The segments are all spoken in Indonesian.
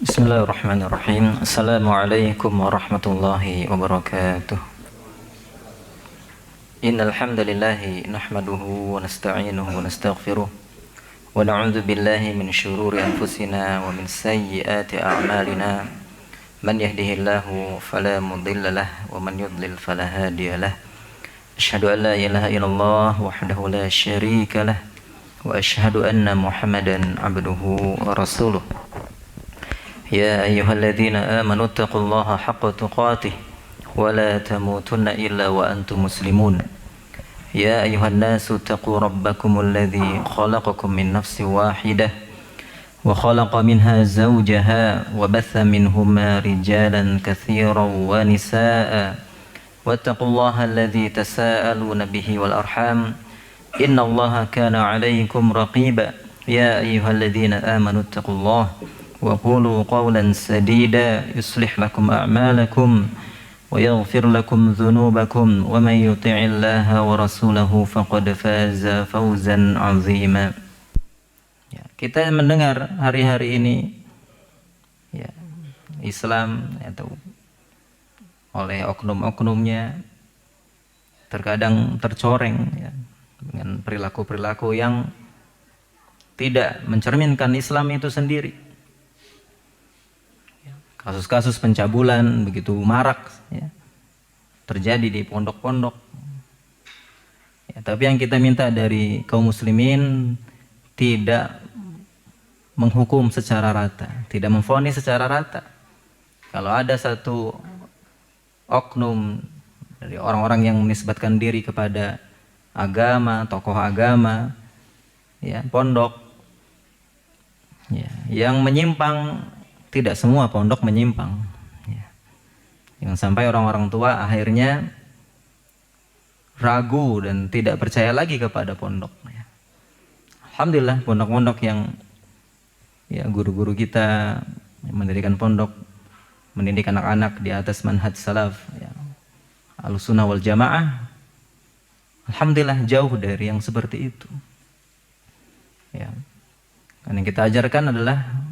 Bismillahirrahmanirrahim. Assalamualaikum warahmatullahi wabarakatuh. Innal hamdalillahi nahmaduhu wa nasta'inuhu wa nastaghfiruh wa na'udzu billahi min shururi anfusina wa min sayyiati a'malina. Man yahdihillahu fala mudilla lahu wa man yudlil fala hadiya lahu. Asyhadu an la ilaha illallah wahdahu la syarika lahu wa asyhadu anna Muhammadan 'abduhu wa rasuluh. يا أيها الذين آمنوا اتقوا الله حق تقاته ولا تموتن إلا وأنتم مسلمون يا أيها الناس اتقوا ربكم الذي خلقكم من نفس واحدة وخلق منها زوجها وبث منهما رجالا كثيرا ونساء واتقوا الله الذي تساءلون به والأرحام إن الله كان عليكم رقيبا يا أيها الذين آمنوا اتقوا الله وقولوا قولا سديدا يصلح لكم أعمالكم ويغفر لكم ذنوبكم ومن يطع الله ورسوله فقد فاز فوزا عظيما. Ya, kita mendengar hari-hari ini ya, Islam atau oleh oknum-oknumnya terkadang tercoreng ya, dengan perilaku-perilaku yang tidak mencerminkan Islam itu sendiri. Kasus-kasus pencabulan begitu marak ya, terjadi di pondok-pondok. Ya, tapi yang kita minta dari kaum muslimin tidak menghukum secara rata, tidak memvonis secara rata. Kalau ada satu oknum dari orang-orang yang menisbatkan diri kepada agama, tokoh agama, ya, pondok, ya, yang menyimpang. Tidak semua pondok menyimpang ya. Yang sampai orang-orang tua akhirnya ragu dan tidak percaya lagi kepada pondok ya. Alhamdulillah pondok-pondok yang ya, guru-guru kita yang mendirikan pondok, mendidik anak-anak di atas manhaj salaf ya, Ahlussunnah wal Jamaah, alhamdulillah jauh dari yang seperti itu ya. Dan yang kita ajarkan adalah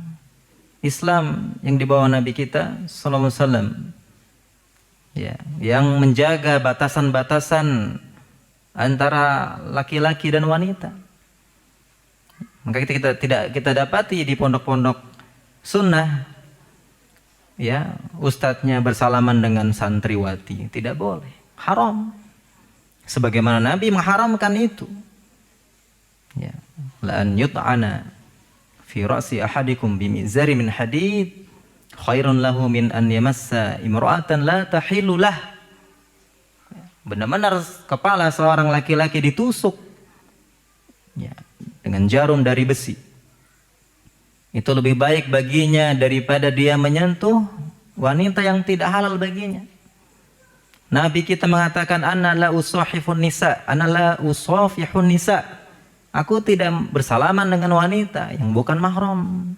Islam yang dibawa Nabi kita sallallahu alaihi wasallam ya, yang menjaga batasan-batasan antara laki-laki dan wanita. Maka kita dapati di pondok-pondok sunnah ya, ustadznya bersalaman dengan santriwati, tidak boleh, haram. Sebagaimana Nabi mengharamkan itu. Ya, la an yut'ana fi ra'si ahadikum bimizari min hadid khairun lahu min an yamassa imra'atan la tahillu lah. Benar-benar kepala seorang laki-laki ditusuk ya, dengan jarum dari besi. Itu lebih baik baginya daripada dia menyentuh wanita yang tidak halal baginya. Nabi kita mengatakan ana la usahifun nisa, ana la usafihun nisa. Aku tidak bersalaman dengan wanita yang bukan mahram,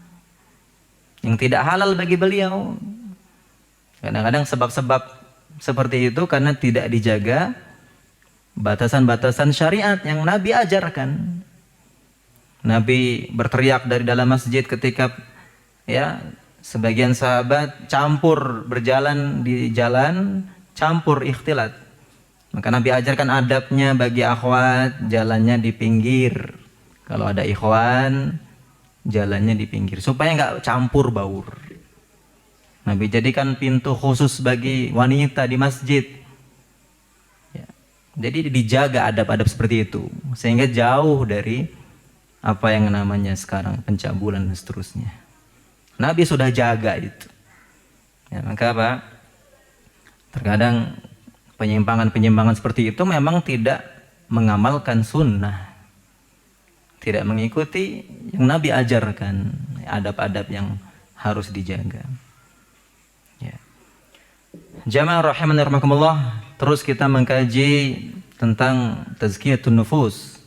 yang tidak halal bagi beliau. Kadang-kadang sebab-sebab seperti itu karena tidak dijaga batasan-batasan syariat yang Nabi ajarkan. Nabi berteriak dari dalam masjid ketika ya, sebagian sahabat campur berjalan di jalan, campur ikhtilat. Maka Nabi ajarkan adabnya bagi akhwat, jalannya di pinggir. Kalau ada ikhwan, jalannya di pinggir supaya nggak campur baur. Nabi jadikan pintu khusus bagi wanita di masjid ya. Jadi dijaga adab-adab seperti itu sehingga jauh dari apa yang namanya sekarang pencabulan dan seterusnya. Nabi sudah jaga itu ya, maka apa, terkadang penyimpangan-penyimpangan seperti itu memang tidak mengamalkan sunnah, tidak mengikuti yang Nabi ajarkan, adab-adab yang harus dijaga ya. Jamaah rahimani rahimakumullah, terus kita mengkaji tentang tazkiyatun nufus,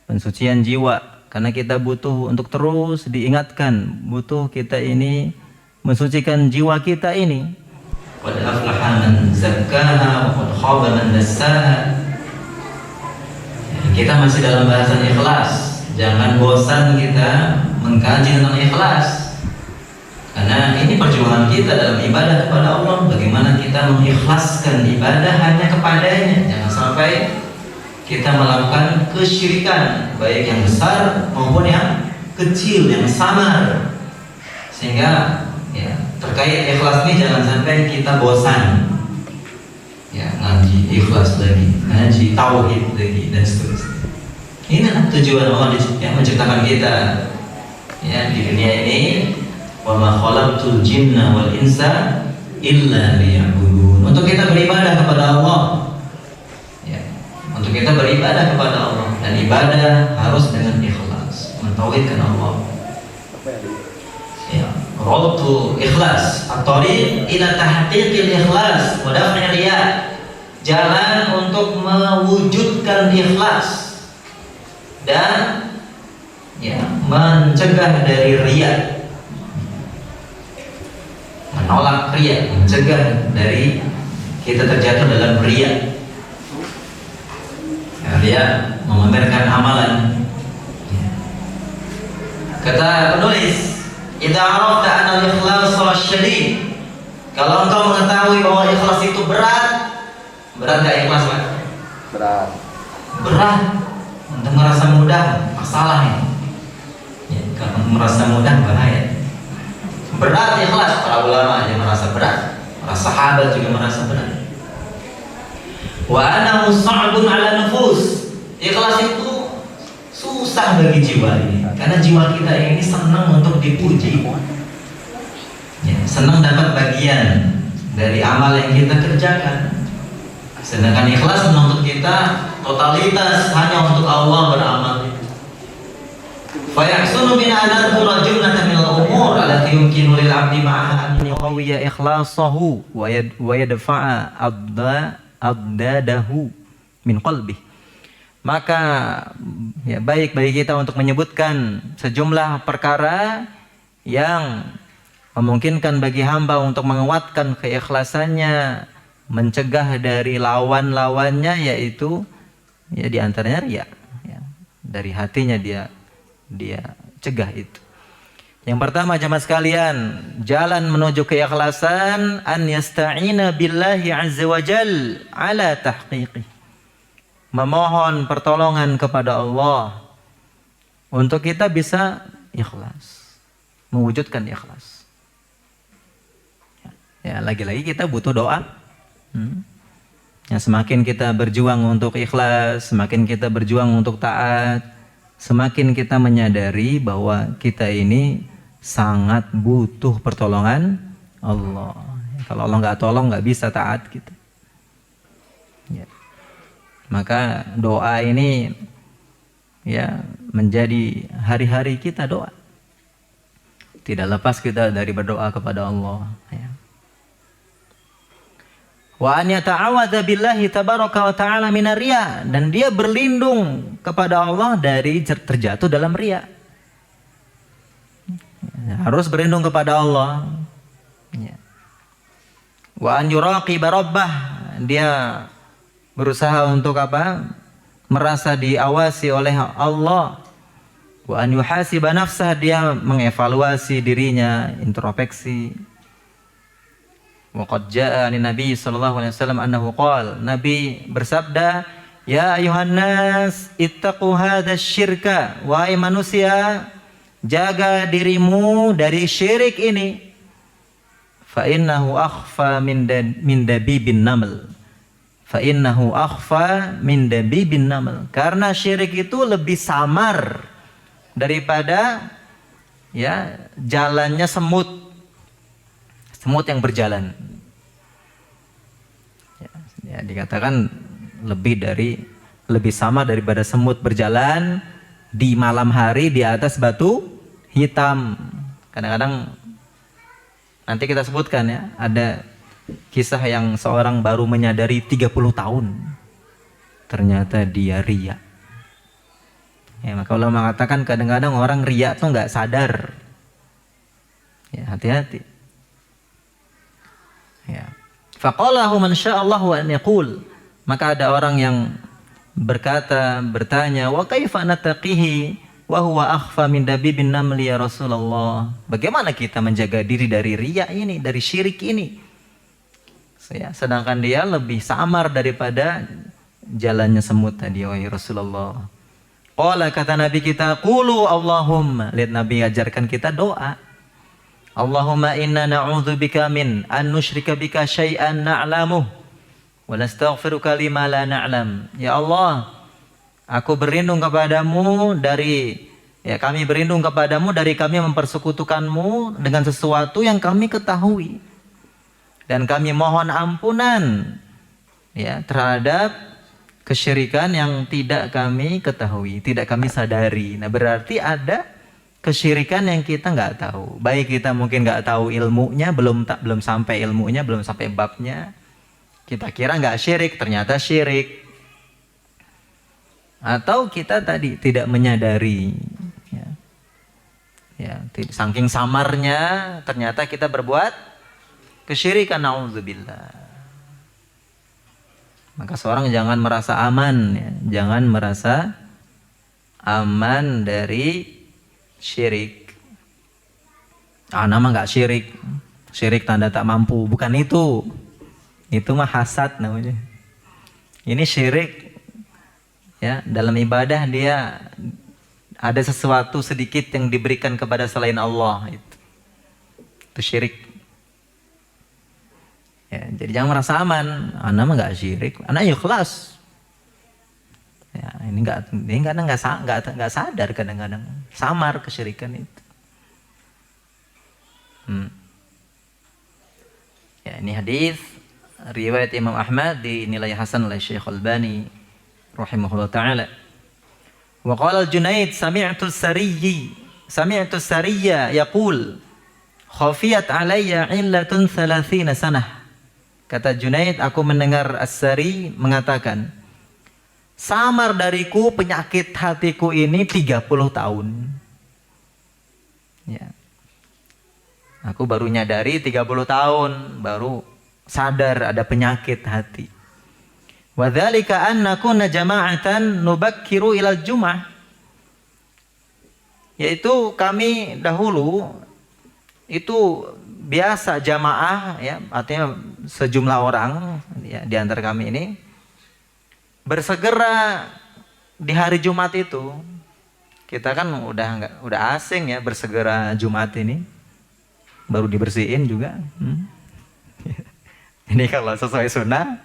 pensucian jiwa, karena kita butuh untuk terus diingatkan, butuh kita ini mensucikan jiwa kita ini. Qad aflaha man zakkaha wa qad khaba man dassaha. Kita masih dalam bahasan ikhlas. Jangan bosan kita mengkaji tentang ikhlas. ini perjuangan kita dalam ibadah kepada Allah. Bagaimana kita mengikhlaskan ibadah hanya kepadanya. Jangan sampai kita melakukan kesyirikan, baik yang besar maupun yang kecil, yang samar. Sehingga ya, terkait ikhlas ini jangan sampai kita bosan. Ya, ngaji ikhlas lagi, ngaji tauhid lagi, dan seterusnya. Ini tujuan Allah yang menciptakan kita ya di dunia ini. Wa ma khalaqtul jinna wal insa illa liya'budun. Untuk kita beribadah kepada Allah. Ya, untuk kita beribadah kepada Allah, dan ibadah harus dengan ikhlas, mentauhidkan Allah. Ya, rautu ikhlas, at-thariq ila tahqiqil ikhlas wa daf'i riya. Jalan untuk mewujudkan ikhlas dan ya, mencegah dari riya. Menolak riya, mencegah dari kita terjatuh dalam riya. Ya, riya memamerkan amalan. Ya. Kata penulis, "Idza arafta anna al-ikhlas syadid." Kalau engkau mengetahui bahwa ikhlas itu berat gak ikhlas, Pak? Berat. Untuk merasa mudah masalahnya. Ya, kalau merasa mudah bahaya. Berat ikhlas, para ulama aja merasa berat, para sahabat juga merasa berat. Wa ana mus'abun 'ala nufus. Ikhlas itu susah bagi jiwa ini, karena jiwa kita ini senang untuk dipuji. Ya, senang dapat bagian dari amal yang kita kerjakan. Sedangkan ikhlas menuntut kita totalitas hanya untuk Allah beramal. Fayahsunu bin anadhura jumlatan min al-umur allati yumkinu lil 'abdi ma'aha an yuqawwiya ikhlasahu wa yadfa'a abdadahu min qalbih. Maka ya, baik bagi kita untuk menyebutkan sejumlah perkara yang memungkinkan bagi hamba untuk menguatkan keikhlasannya, mencegah dari lawan-lawannya, yaitu ya diantaranya riya. Ya, dari hatinya dia cegah itu. Yang pertama, jamaah sekalian, jalan menuju keikhlasan an yasta'ina billahi azza wa jal ala tahqiqih. Memohon pertolongan kepada Allah untuk kita bisa ikhlas, mewujudkan ikhlas. Ya, lagi-lagi kita butuh doa. Ya, semakin kita berjuang untuk ikhlas, semakin kita berjuang untuk taat, semakin kita menyadari bahwa kita ini sangat butuh pertolongan Allah. Kalau Allah nggak tolong, nggak bisa taat kita. Ya. Maka doa ini ya menjadi hari-hari kita doa. Tidak lepas kita dari berdoa kepada Allah. Ya. Wa an yata'awadza billahi tabaraka wa ta'ala minar riya, dan dia berlindung kepada Allah dari terjatuh dalam riya. Harus berlindung kepada Allah. Ya. Wa an yuraqiba rabbah, dia berusaha untuk apa? Merasa diawasi oleh Allah. Wa an yuhasiba nafsah, dia mengevaluasi dirinya, introspeksi. Waqad jaa an Nabi sallallahu alaihi wasallam annahu qala, Nabi bersabda, ya ayuhan nas ittaqu hadzal syirka, wahai manusia, jaga dirimu dari syirik ini. Fa innahu akhfa min dabibin naml. Fa innahu akhfa min dabibin naml. Karena syirik itu lebih samar daripada ya jalannya semut. Semut yang berjalan. Ya, dikatakan lebih sama daripada semut berjalan di malam hari di atas batu hitam. Kadang-kadang nanti kita sebutkan ya, ada kisah yang seorang baru menyadari 30 tahun ternyata dia riya. Ya, maka ulama mengatakan kadang-kadang orang riya tuh nggak sadar. Ya, hati-hati. Ya. Faqalahu man sya'allahu an yaqul. Maka ada orang yang bertanya, wa kaifa nataqihi wa huwa akhfa min dabibin namli ya Rasulullah. Bagaimana kita menjaga diri dari riya ini, dari syirik ini? Sedangkan dia lebih samar daripada jalannya semut tadi, wahai Rasulullah. Qala, kata Nabi kita, qulu Allahumma. Lihat Nabi ajarkan kita doa. Allahumma inna na'udzubika min an nusyrika bika syai'an na'lamuh wa nastaghfiruka lima la na'lam. Ya Allah, aku berlindung kepadamu dari kami berlindung kepadamu dari kami mempersekutukanmu dengan sesuatu yang kami ketahui. Dan kami mohon ampunan terhadap kesyirikan yang tidak kami ketahui, tidak kami sadari. Nah, berarti ada kesyirikan yang kita nggak tahu. Baik kita mungkin nggak tahu ilmunya, belum sampai ilmunya, belum sampai babnya. Kita kira nggak syirik, ternyata syirik. Atau kita tadi tidak menyadari. Saking samarnya, ternyata kita berbuat kesyirikan, na'udzubillah. Maka seorang jangan merasa aman, jangan merasa aman dari syirik. Nama nggak syirik, syirik tanda tak mampu, bukan itu. Itu mah hasad namanya. Ini syirik, dalam ibadah dia ada sesuatu sedikit yang diberikan kepada selain Allah, itu syirik. Jadi jangan merasa aman. Anak mah nggak syirik, anak ikhlas. Ini kadang nggak sadar, kadang-kadang samar kesyirikan itu. Ini hadis riwayat Imam Ahmad dinilai hasan oleh Syekh Albani rahimahullah taala. Wa qala al-Junaid sami'tu as-sariyya yaqul khafiyat alayya illatun 30 sanah. Kata Junaid, aku mendengar As-Sari mengatakan, samar dariku penyakit hatiku ini 30 tahun. Aku baru nyadari 30 tahun, baru sadar ada penyakit hati. Wa dzalika anna kunna jama'atan nubakkiru ilal jum'ah. Yaitu kami dahulu itu biasa jamaah, artinya sejumlah orang di antara kami ini bersegera di hari Jumat itu. Kita kan udah asing bersegera Jumat ini, baru dibersihin juga. Ini kalau sesuai sunnah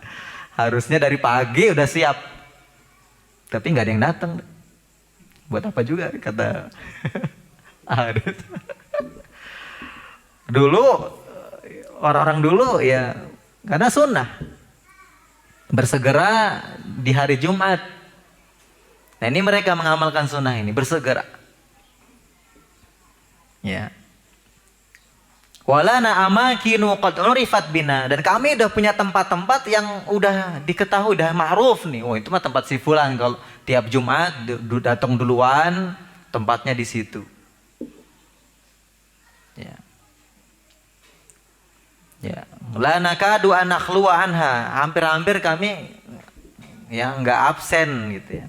harusnya dari pagi udah siap, tapi nggak ada yang datang. Buat apa juga kata harus. Dulu orang-orang dulu karena sunnah bersegera di hari Jumat. Nah, ini mereka mengamalkan sunnah ini, bersegera. Walana amakinu qad urifat bina, dan kami udah punya tempat-tempat yang udah diketahui, udah ma'ruf nih. Itu mah tempat si fulan, kalau tiap Jumat datang duluan, tempatnya di situ. La nakadu an nakhluwa anha, hampir-hampir kami nggak absen gitu.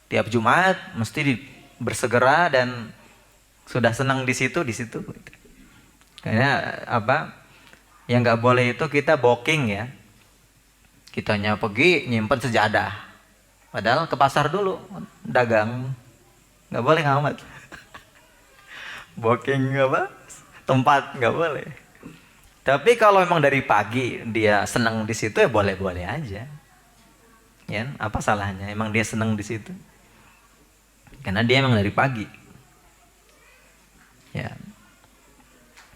Tiap Jumat mesti bersegera dan sudah senang di situ. Karena yang nggak boleh itu kita booking kitanya pergi nyimpen sejadah, padahal ke pasar dulu dagang, nggak boleh ngamat. Booking tempat nggak boleh. Tapi kalau memang dari pagi dia senang di situ, boleh-boleh aja. Apa salahnya? Emang dia senang di situ. Karena dia emang dari pagi.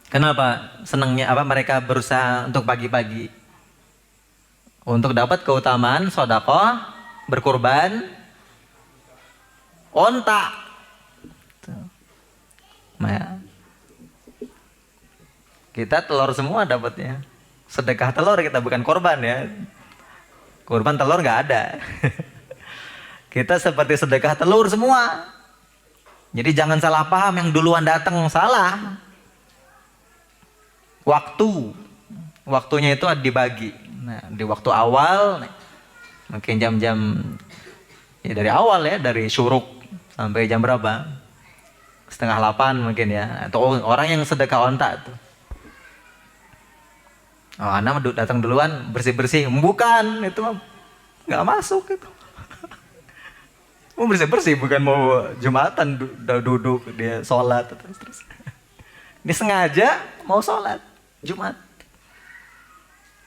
Kenapa senangnya? Mereka berusaha untuk pagi-pagi untuk dapat keutamaan sedekah, berkurban, onta. Kita telur semua dapatnya. Sedekah telur kita, bukan korban Korban telur nggak ada. Kita seperti sedekah telur semua. Jadi jangan salah paham, yang duluan datang salah. Waktunya itu dibagi. Nah, di waktu awal, mungkin jam-jam dari awal dari syuruk sampai jam berapa? 7:30 mungkin ya. Atau orang yang sedekah onta tuh. Oh, anak datang duluan bersih-bersih. Bukan, itu nggak masuk itu. Mau bersih-bersih, bukan mau Jumatan duduk dia sholat terus. Ini sengaja mau sholat Jumat.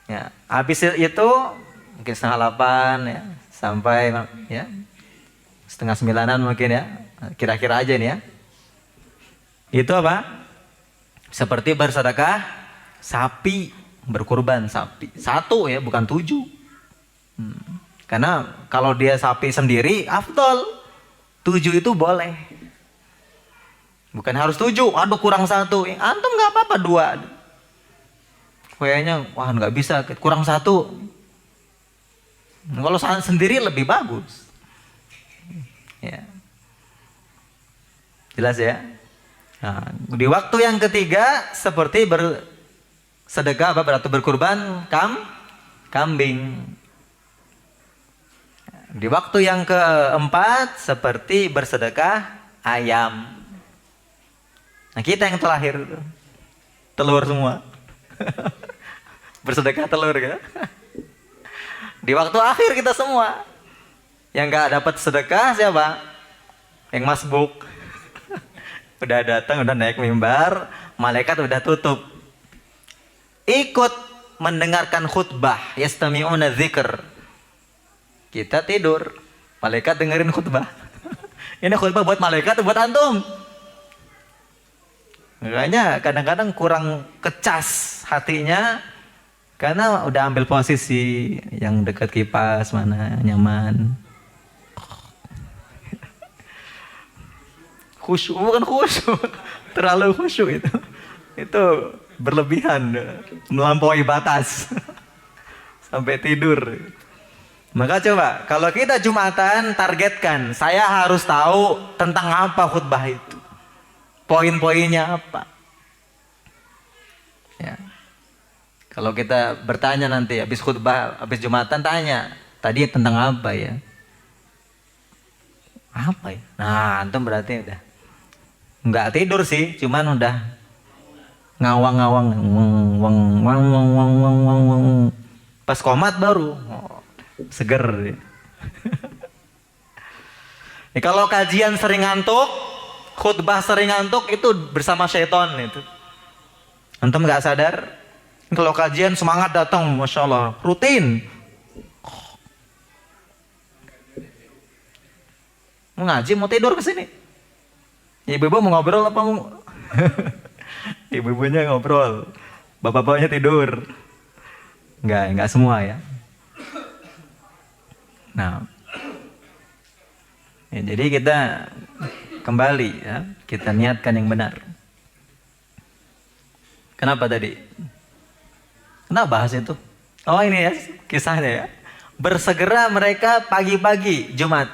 Ya, habis itu mungkin 7:30 ya, sampai ya 8:30 mungkin ya, kira-kira aja nih ya. Itu apa? Seperti bersedekah sapi, berkurban sapi. 1 ya, bukan 7. Karena kalau dia sapi sendiri, afdol. 7 itu boleh. Bukan harus 7, aduh kurang 1. Antum nggak apa-apa 2. Kayaknya, wah nggak bisa, kurang 1. Kalau sendiri lebih bagus. Ya. Jelas ya? Nah, di waktu yang ketiga seperti bersedekah berarti berkurban kambing. Di waktu yang keempat seperti bersedekah ayam. Nah, kita yang terakhir itu telur semua. Bersedekah telur ya. Di waktu akhir kita semua. Yang gak dapat sedekah siapa? Yang masbuk. Udah datang, udah naik mimbar, malaikat udah tutup. Ikut mendengarkan khutbah, yastami'una dzikr. Kita tidur, malaikat dengerin khutbah. Ini khutbah buat malaikat, buat antum. Makanya kadang-kadang kurang kecas hatinya, karena udah ambil posisi yang dekat kipas mana nyaman. Khusyuk, bukan khusyuk, terlalu khusyuk itu berlebihan, melampaui batas sampai tidur. Maka coba kalau kita Jumatan targetkan, saya harus tahu tentang apa khutbah itu, poin-poinnya apa. Ya. Kalau kita bertanya nanti habis khutbah, habis Jumatan tanya, tadi tentang apa ya? Apa ya? Nah, antum berarti udah nggak tidur sih, cuman udah ngawang-ngawang, wang. Pas komat baru seger. Nih, kalau kajian sering ngantuk, khutbah sering ngantuk, itu bersama syaitan itu. Antum nggak sadar. Kalau kajian semangat datang, masya Allah, rutin. Mau ngaji, mau tidur ke sini. Ibu-ibu mau ngobrol apa mau? Ibu-ibunya ngobrol, bapak-bapaknya tidur. Enggak semua ya. Nah, ya, jadi kita kembali ya, kita niatkan yang benar. Kenapa tadi? Kenapa bahas itu? Oh ini ya kisahnya ya. Bersegera mereka pagi-pagi Jumat.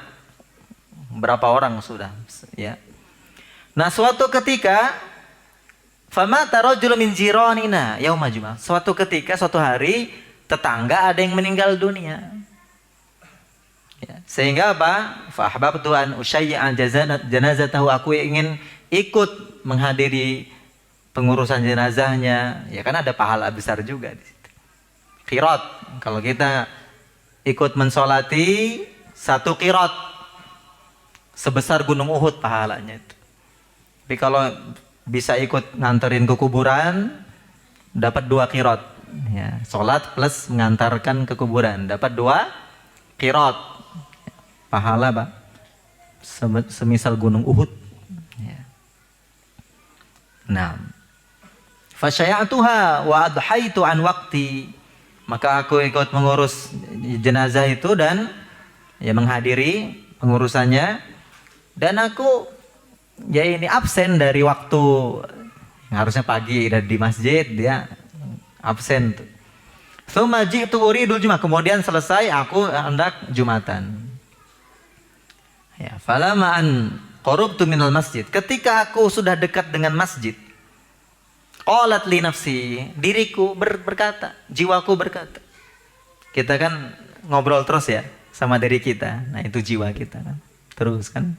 Berapa orang sudah ya. Nah, suatu ketika famata rajulun min jiranina yauma Jumat. Suatu ketika, suatu hari tetangga ada yang meninggal dunia. Ya, sehingga apa? Fa ahbabtu an usyayyi'a janazatahu, aku ingin ikut menghadiri pengurusan jenazahnya. Ya kan ada pahala besar juga di situ. Qirat, kalau kita ikut mensolati 1 qirat sebesar gunung Uhud pahalanya itu. Tapi kalau bisa ikut nganterin ke kuburan, dapat 2 qirat. Ya, sholat plus mengantarkan ke kuburan, dapat 2 qirat. Pahala Pak, semisal gunung Uhud. Ya. Nah, fasya'atuha wa adhaitu an waqti. Maka aku ikut mengurus jenazah itu dan ya menghadiri pengurusannya, dan aku ya ini absen dari waktu yang harusnya pagi dan di masjid, dia absen tuh. Tsumma ji'tu uridul Jumat, kemudian selesai aku hendak Jumatan. Ya, falamma an qarabtu minal masjid, ketika aku sudah dekat dengan masjid, qalat li nafsi, diriku berkata, jiwaku berkata. Kita kan ngobrol terus ya sama diri kita. Nah, itu jiwa kita kan. Terus kan.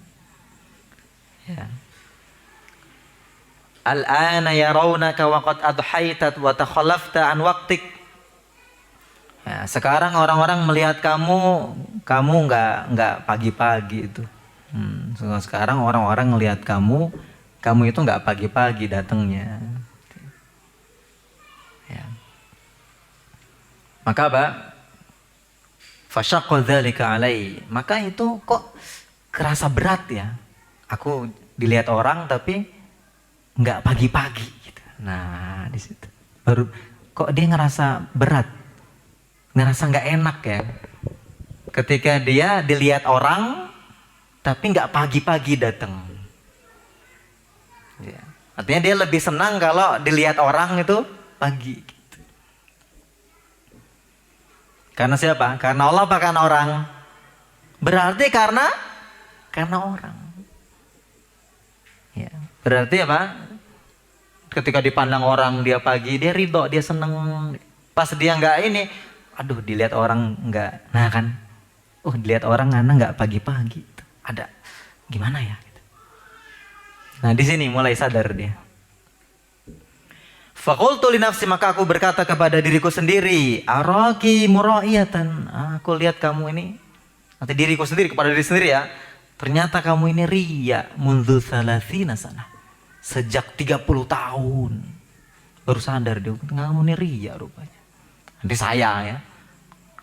Ya. Al-ana yarawnaka wa qad adhaitat wa takhallafta an waqtik. Ya, sekarang orang-orang melihat kamu nggak pagi-pagi itu. Sekarang orang-orang melihat kamu itu nggak pagi-pagi datangnya. Ya. Maka apa? Fasyaqqa dzalika alai. Maka itu kok kerasa berat ya. Aku dilihat orang tapi nggak pagi-pagi gitu. Nah, di situ baru kok dia ngerasa berat. Ngerasa nggak enak ya. Ketika dia dilihat orang tapi nggak pagi-pagi datang. Ya. Artinya dia lebih senang kalau dilihat orang itu pagi. Gitu. Karena siapa? Karena Allah apa karena orang? Berarti karena orang. Ya. Berarti apa? Ketika dipandang orang dia pagi, dia ridho, dia senang. Pas dia nggak ini, aduh dilihat orang nggak, nah kan, dilihat orang Ana nggak pagi-pagi, ada gimana ya? Nah di sini mulai sadar dia. Faqultu li nafsi, maka aku berkata kepada diriku sendiri, araki mura'iyatan, aku lihat kamu ini, nanti diriku sendiri kepada diri sendiri ya, ternyata kamu ini riya mundu salasina sana, sejak 30 tahun baru sadar dia, kamu ini riya rupanya. Nanti saya ya,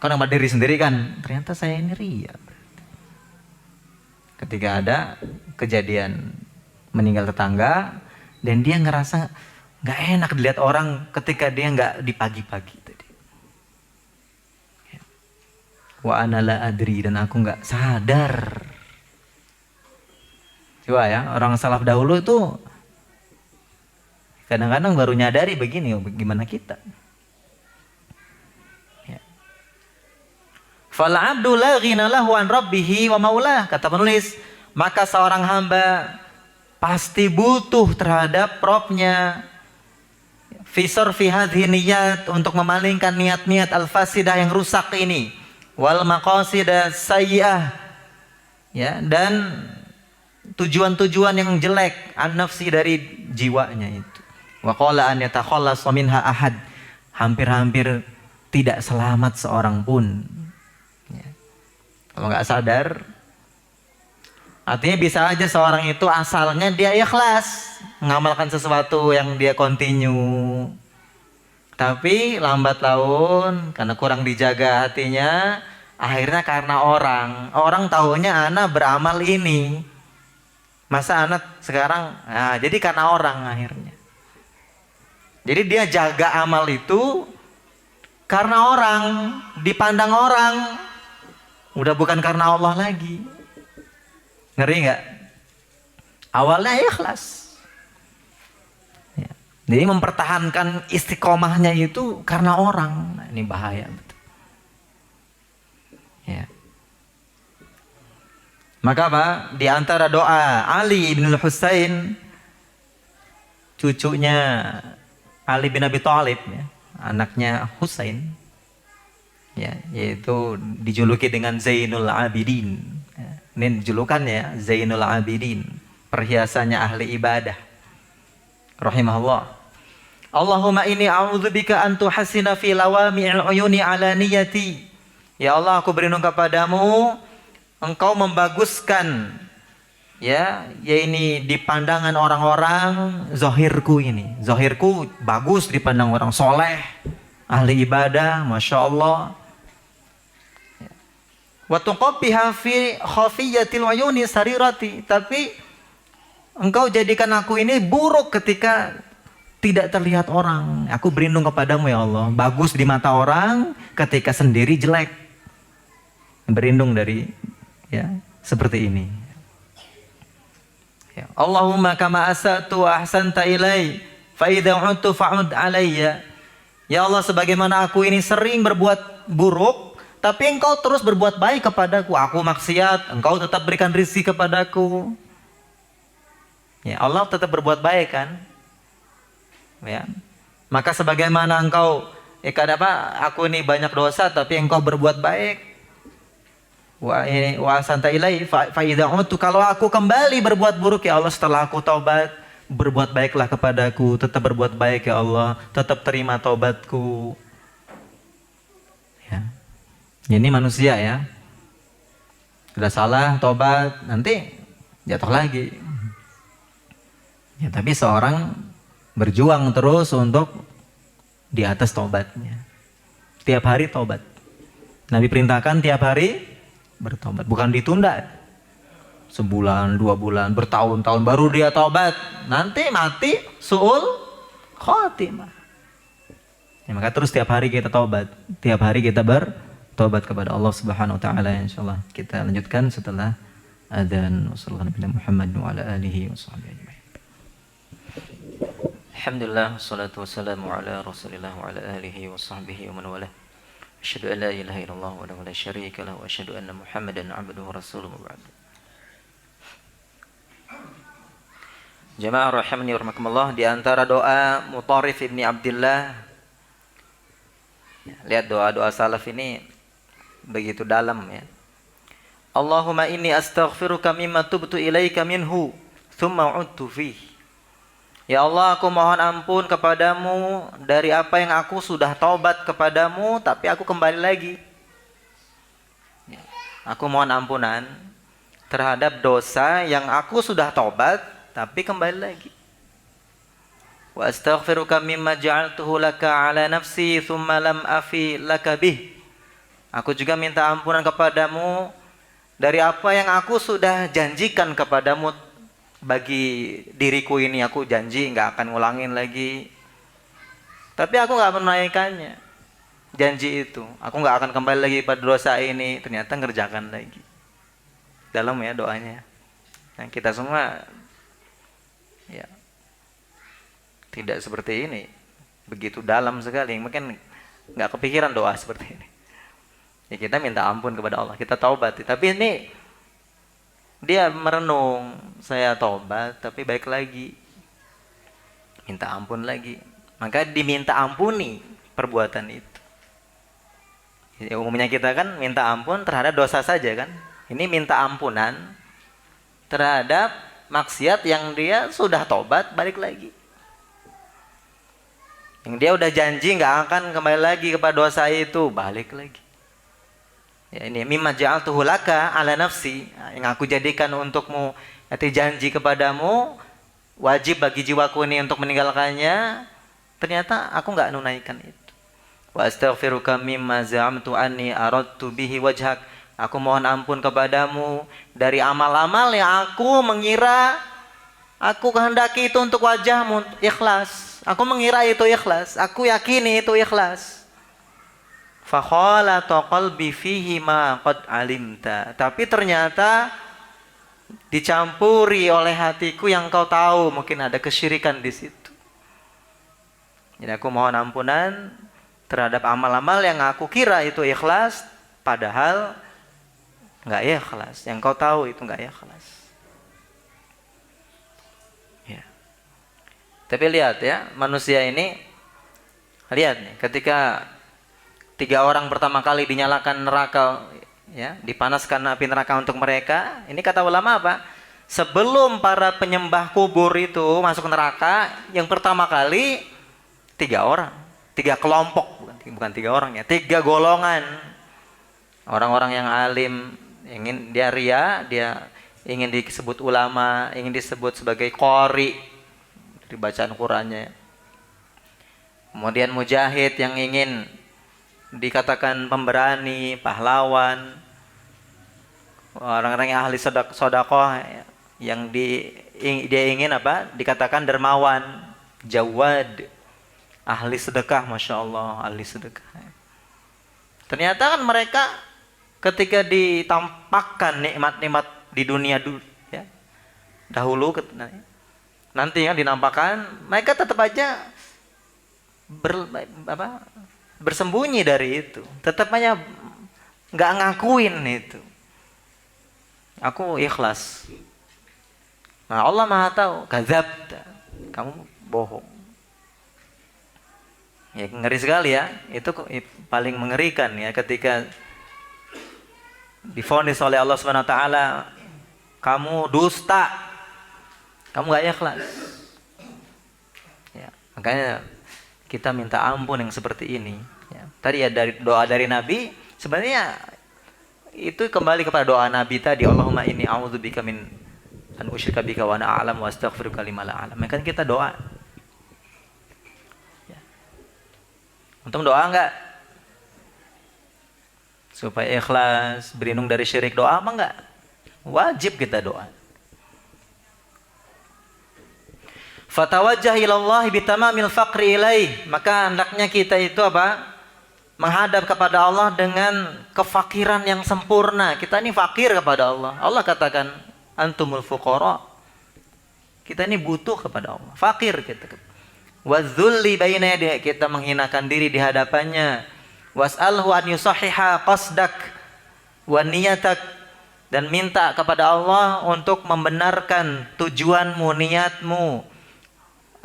kan sama diri sendiri kan, ternyata saya ini riya. Ketika ada kejadian meninggal tetangga dan dia ngerasa nggak enak dilihat orang ketika dia nggak di pagi-pagi tadi. Wa ana la adri, dan aku nggak sadar. Coba ya, orang salaf dahulu itu kadang-kadang baru nyadari begini, gimana kita? Fal abdu la ghina lahu an rabbihi wa maulah, kata penulis, maka seorang hamba pasti butuh terhadap Robnya. Fisor fi hadhi niyat, untuk memalingkan niat-niat al-fasidah yang rusak ini, wal maqasidah sayyi'ah, ya, dan tujuan-tujuan yang jelek an nafsi, dari jiwanya itu. Wa qala an yatakhallas minha ahad, hampir-hampir tidak selamat seorang pun. Ya. Kalau nggak sadar, artinya bisa aja seorang itu asalnya dia ikhlas mengamalkan sesuatu yang dia continue, tapi lambat laun karena kurang dijaga hatinya, akhirnya karena orang tahunya ana beramal ini, masa anak sekarang, nah, jadi karena orang akhirnya. Jadi dia jaga amal itu karena orang, dipandang orang, udah bukan karena Allah lagi. Ngeri nggak? Awalnya ikhlas, ya. Jadi mempertahankan istiqomahnya itu karena orang. Nah, ini bahaya betul. Ya. Maka apa? Di antara doa Ali bin Husain, cucunya Ali bin Abi Thalib, ya, anaknya Husain, ya, yaitu dijuluki dengan Zainul Abidin. Ya, ini julukannya Zainul Abidin, perhiasannya ahli ibadah. Rahimahullah. Allahumma inni a'udzubika an tuhassina fi lawami'il uyuni ala niyati. Ya Allah, aku berlindung kepadamu, engkau membaguskan, ya ini di pandangan orang-orang, zahirku ini. Zahirku bagus dipandang orang soleh, ahli ibadah, Masya Allah. Wa tuqabbiha fi khafiyatil uyuni sarirati. Tapi engkau jadikan aku ini buruk ketika tidak terlihat orang. Aku berlindung kepadamu ya Allah. Bagus di mata orang, ketika sendiri jelek. Berlindung dari, ya, seperti ini. Ya. Allahumma kama asatu wa ahsanta ilai fa idza udtu fa'ud alayya. Ya Allah, sebagaimana aku ini sering berbuat buruk, tapi engkau terus berbuat baik kepadaku. Aku maksiat, engkau tetap berikan rezeki kepadaku. Ya, Allah tetap berbuat baik kan? Ya. Maka sebagaimana engkau, aku ini banyak dosa tapi engkau berbuat baik. wa santa ilai fa idza udtu, kalau aku kembali berbuat buruk ya Allah setelah aku taubat, berbuat baiklah kepadaku, tetap berbuat baik ya Allah, tetap terima taubatku. Ya. Ini manusia ya. Sudah salah taubat, nanti jatuh lagi. Ya, tapi seorang berjuang terus untuk di atas taubatnya. Tiap hari taubat. Nabi perintahkan tiap hari bertobat, bukan ditunda. Sebulan, 2 bulan, bertahun-tahun baru dia taubat. Nanti mati su'ul khotimah. Ya, maka terus tiap hari kita taubat. Tiap hari kita bertobat kepada Allah Subhanahu wa taala. Insyaallah kita lanjutkan setelah adzan. Wassallallahu ala Muhammad wa ala alihi washabbihi ajmain. Alhamdulillah, wassalatu wassalamu ala Rasulillah wa ala alihi washabbihi wa man walah. Asyhadu an la ilaha illallah wa la syarika lahu wa asyhadu anna Muhammadan abduhu wa rasuluhu ba'd. Jamaah rahimani wa rahmakumullah, di antara doa Mutarif ibni Abdullah, lihat doa-doa salaf ini begitu dalam ya. Allahumma inni astaghfiruka mimma tubtu ilaika minhu thumma udtu fihi. Ya Allah, aku mohon ampun kepadamu dari apa yang aku sudah taubat kepadamu, tapi aku kembali lagi. Aku mohon ampunan terhadap dosa yang aku sudah taubat, tapi kembali lagi. Wa astaghfiruka mimma ja'altuhu laka ala nafsi thumma lam afi laka bih. Aku juga minta ampunan kepadamu dari apa yang aku sudah janjikan kepadamu. Bagi diriku ini aku janji nggak akan ngulangin lagi, tapi aku nggak menunaikannya janji itu. Aku nggak akan kembali lagi pada dosa ini, ternyata ngerjakan lagi. Dalam ya doanya. Nah, kita semua ya tidak seperti ini, begitu dalam sekali, mungkin nggak kepikiran doa seperti ini. Ya kita minta ampun kepada Allah, kita taubat, tapi ini dia merenung, saya taubat tapi baik lagi, minta ampun lagi, maka diminta ampuni perbuatan itu. Jadi, umumnya kita kan minta ampun terhadap dosa saja kan, ini minta ampunan terhadap maksiat yang dia sudah taubat balik lagi, yang dia udah janji nggak akan kembali lagi kepada dosa itu, balik lagi. Ya, ini mimma ja'altuhu laka ala nafsi, yang aku jadikan untukmu, arti janji kepadamu, wajib bagi jiwaku ini untuk meninggalkannya, ternyata aku nggak menunaikan itu. Wa astaghfiruka mimma za'amtu anni aradtu bihi wajhak, aku mohon ampun kepadamu dari amal-amal yang aku mengira aku kehendaki itu untuk wajahmu, ikhlas. Aku mengira itu ikhlas, aku yakini itu ikhlas. Fakhalata qalbi fihi ma qad alimta, tapi ternyata dicampuri oleh hatiku yang kau tahu, mungkin ada kesyirikan di situ. Jadi aku mohon ampunan terhadap amal-amal yang aku kira itu ikhlas, padahal enggak ikhlas. Yang kau tahu itu enggak ikhlas. Ya. Tapi lihat ya, manusia ini, lihat nih, ketika 3 orang pertama kali dinyalakan neraka, ya, dipanaskan api neraka untuk mereka. Ini kata ulama apa? Sebelum para penyembah kubur itu masuk neraka, yang pertama kali 3 orang, 3 kelompok, bukan 3 orang ya, 3 golongan. Orang-orang yang alim, ingin dia ria, dia ingin disebut ulama, ingin disebut sebagai qori dari bacaan Qur'annya. Kemudian mujahid yang ingin dikatakan pemberani, pahlawan, orang-orang yang ahli sedekah, yang dia ingin apa? Dikatakan dermawan, jawad, ahli sedekah, masya Allah, ahli sedekah. Ternyata kan mereka ketika ditampakkan nikmat-nikmat di dunia ya, dahulu, nanti yang dinampakkan, mereka tetap aja bersembunyi dari itu, tetap aja nggak ngakuin itu. Aku ikhlas. Nah, Allah Maha tahu, kadzabta, kamu bohong. Ya, ngeri sekali ya. Itu paling mengerikan ya, ketika divonis oleh Allah Subhanahu wa taala, kamu dusta, kamu nggak ikhlas. Ya, makanya kita minta ampun yang seperti ini. Ya, tadi ya dari doa dari Nabi, sebenarnya itu kembali kepada doa Nabi tadi, Allahumma inni a'udzubika min an usyrika bika wa ana a'lam wa astaghfiruka lima la a'lam. Kan kita doa. Ya. Untung doa enggak? Supaya ikhlas, berlindung dari syirik, doa apa enggak? Wajib kita doa. Fatawajjah ilallah bitamamil faqri ilaih. Maka hendaknya kita itu apa? Menghadap kepada Allah dengan kefakiran yang sempurna. Kita ini fakir kepada Allah. Allah katakan, antumul fuqara. Kita ini butuh kepada Allah. Fakir kita. Wadzulli baina yadayhi, kita menghinakan diri di hadapannya. Was'alhu an yusahhiha qasdak wa niyatak, dan minta kepada Allah untuk membenarkan tujuanmu, niatmu.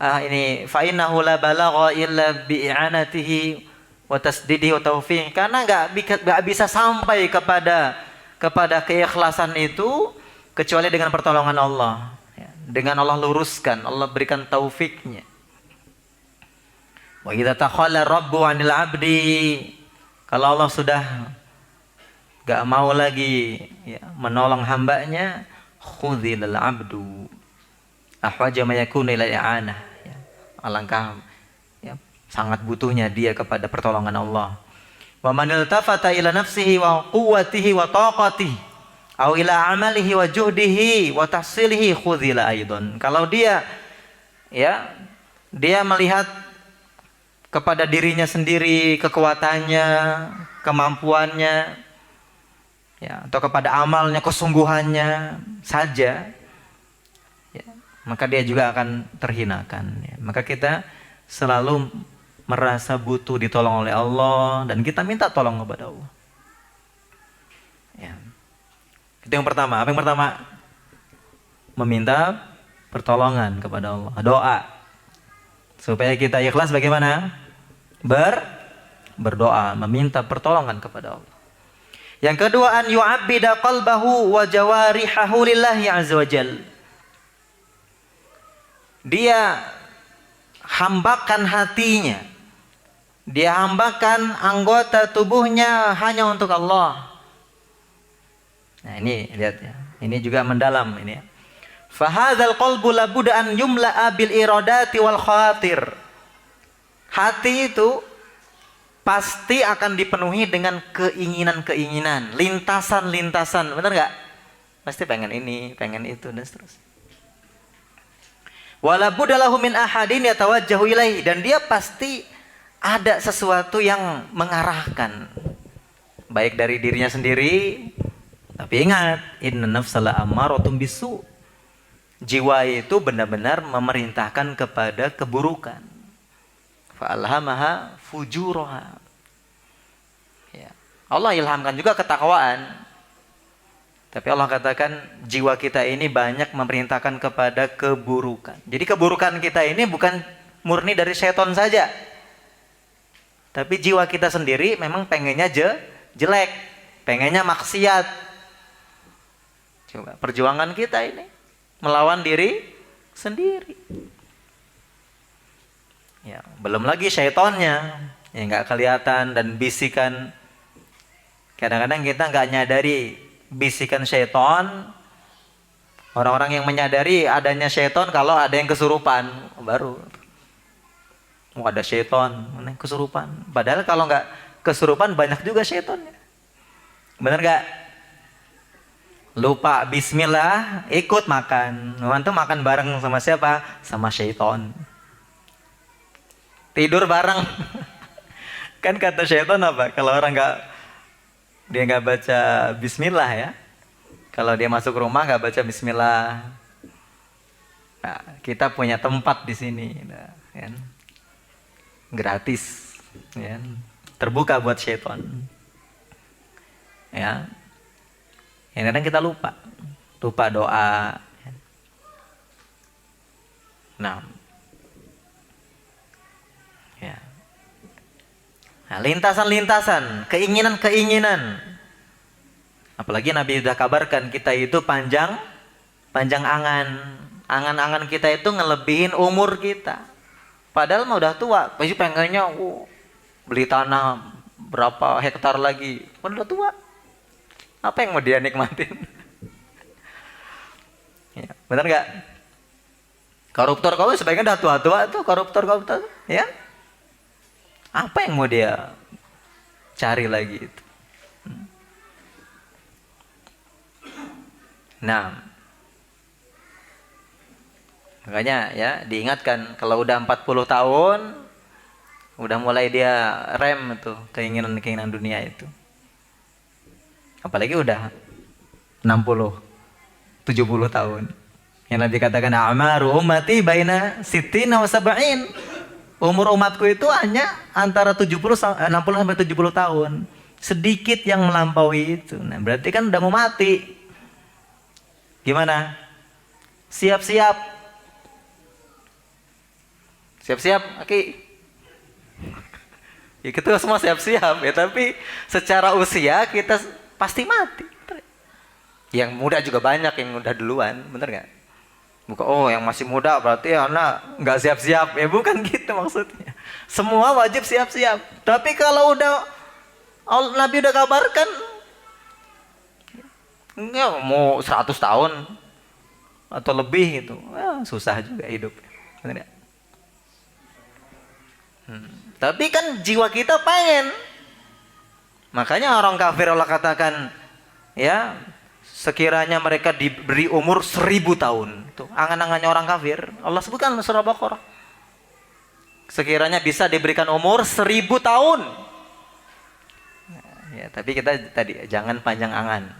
Ini fa innahu la balagha illa bi i'anatihi wa tasdidihi wa taufiq. Karena enggak bisa sampai kepada keikhlasan itu kecuali dengan pertolongan Allah. Ya, dengan Allah luruskan, Allah berikan taufiknya. Wa idza takhalla rabbu 'anil 'abdi, kalau Allah sudah gak mau lagi ya, menolong hambanya, khudzilal 'abdu ahwaja ma yakunu ila i'anah. Ya, alangkah ya, sangat butuhnya dia kepada pertolongan Allah. Wa man iltafata ila nafsihi wa quwwatihi wa taqatihi aw ila amalihi wa juhdihi wa tahsilihi khudzila aidan. Kalau dia melihat kepada dirinya sendiri, kekuatannya, kemampuannya, ya, atau kepada amalnya, kesungguhannya saja, ya, maka dia juga akan terhinakan. Ya. Maka kita selalu merasa butuh ditolong oleh Allah dan kita minta tolong kepada Allah. Ya. Itu yang pertama. Apa yang pertama? Meminta pertolongan kepada Allah. Doa. Supaya kita ikhlas bagaimana? Berdoa, meminta pertolongan kepada Allah. Yang kedua, an yu'abbida qalbahu wa jawarihahu lillahi azza wajal. Dia hambakan hatinya, dia hambakan anggota tubuhnya hanya untuk Allah. Nah ini lihat ya, ini juga mendalam ini. Fahadzal qalbu labudda an yumla'a bil iradati wal khawatir. Hati itu pasti akan dipenuhi dengan keinginan-keinginan, lintasan-lintasan, benar nggak? Pasti pengen ini, pengen itu, dan seterusnya. Wala budda lahu min ahadin yatawajjahu ilaihi, dan dia pasti ada sesuatu yang mengarahkan, baik dari dirinya sendiri. Tapi ingat, inna nafsala ammaratun bisu. Jiwa itu benar-benar memerintahkan kepada keburukan. Fa'alhamaha fujuraha. Ya. Allah ilhamkan juga ketakwaan. Tapi Allah katakan jiwa kita ini banyak memerintahkan kepada keburukan. Jadi keburukan kita ini bukan murni dari setan saja. Tapi jiwa kita sendiri memang pengennya jelek, pengennya maksiat. Coba perjuangan kita ini melawan diri sendiri. Ya, belum lagi syaitonnya yang nggak kelihatan dan bisikan. Kadang-kadang kita nggak nyadari bisikan syaiton. Orang-orang yang menyadari adanya syaiton kalau ada yang kesurupan baru. Ada syaiton, kesurupan. Padahal kalau nggak kesurupan banyak juga syaitonnya. Bener nggak? Lupa bismillah, ikut makan. Mantu makan bareng sama siapa? Sama syaiton. Tidur bareng. Kan kata syaitan apa? Kalau orang dia nggak baca bismillah ya. Kalau dia masuk rumah nggak baca bismillah. Nah, kita punya tempat di sini, nah, kan? Gratis, ya? Terbuka buat syaitan. Ya. Yang kadang kita lupa doa. Nah, ya. Nah, lintasan-lintasan, keinginan-keinginan. Apalagi Nabi sudah kabarkan kita itu panjang angan. Angan-angan kita itu ngelebihin umur kita. Padahal mah udah tua, pasti pengennya beli tanah berapa hektar lagi. Udah tua. Apa yang mau dia nikmatin? Ya, benar nggak? Koruptor kau sebaiknya udah tua-tua tuh, koruptor, ya. Apa yang mau dia cari lagi itu? Nah, makanya ya diingatkan kalau udah 40 tahun udah mulai dia rem tuh keinginan dunia itu. Apalagi udah 60 70 tahun. Yang Nabi katakan a'maru ummati baina sittina wa sab'in. Umur umatku itu hanya antara 60 sampai 70 tahun. Sedikit yang melampaui itu. Nah, berarti kan udah mau mati. Gimana? Siap-siap. Siap-siap, Aki. Ya kita semua siap-siap ya, tapi secara usia kita pasti mati. Yang muda juga banyak yang udah duluan, bener nggak? Bukan, yang masih muda berarti anak nggak siap-siap. Ya bukan gitu maksudnya. Semua wajib siap-siap. Tapi kalau udah Nabi udah kabarkan, ya mau 100 tahun atau lebih itu, susah juga hidup. Bener nggak? Tapi kan jiwa kita pengen. Makanya orang kafir Allah katakan, ya sekiranya mereka diberi umur 1000 tahun. Itu angan-angannya orang kafir. Allah sebutkan surah Baqarah. Sekiranya bisa diberikan umur 1000 tahun. Ya, tapi kita tadi jangan panjang angan.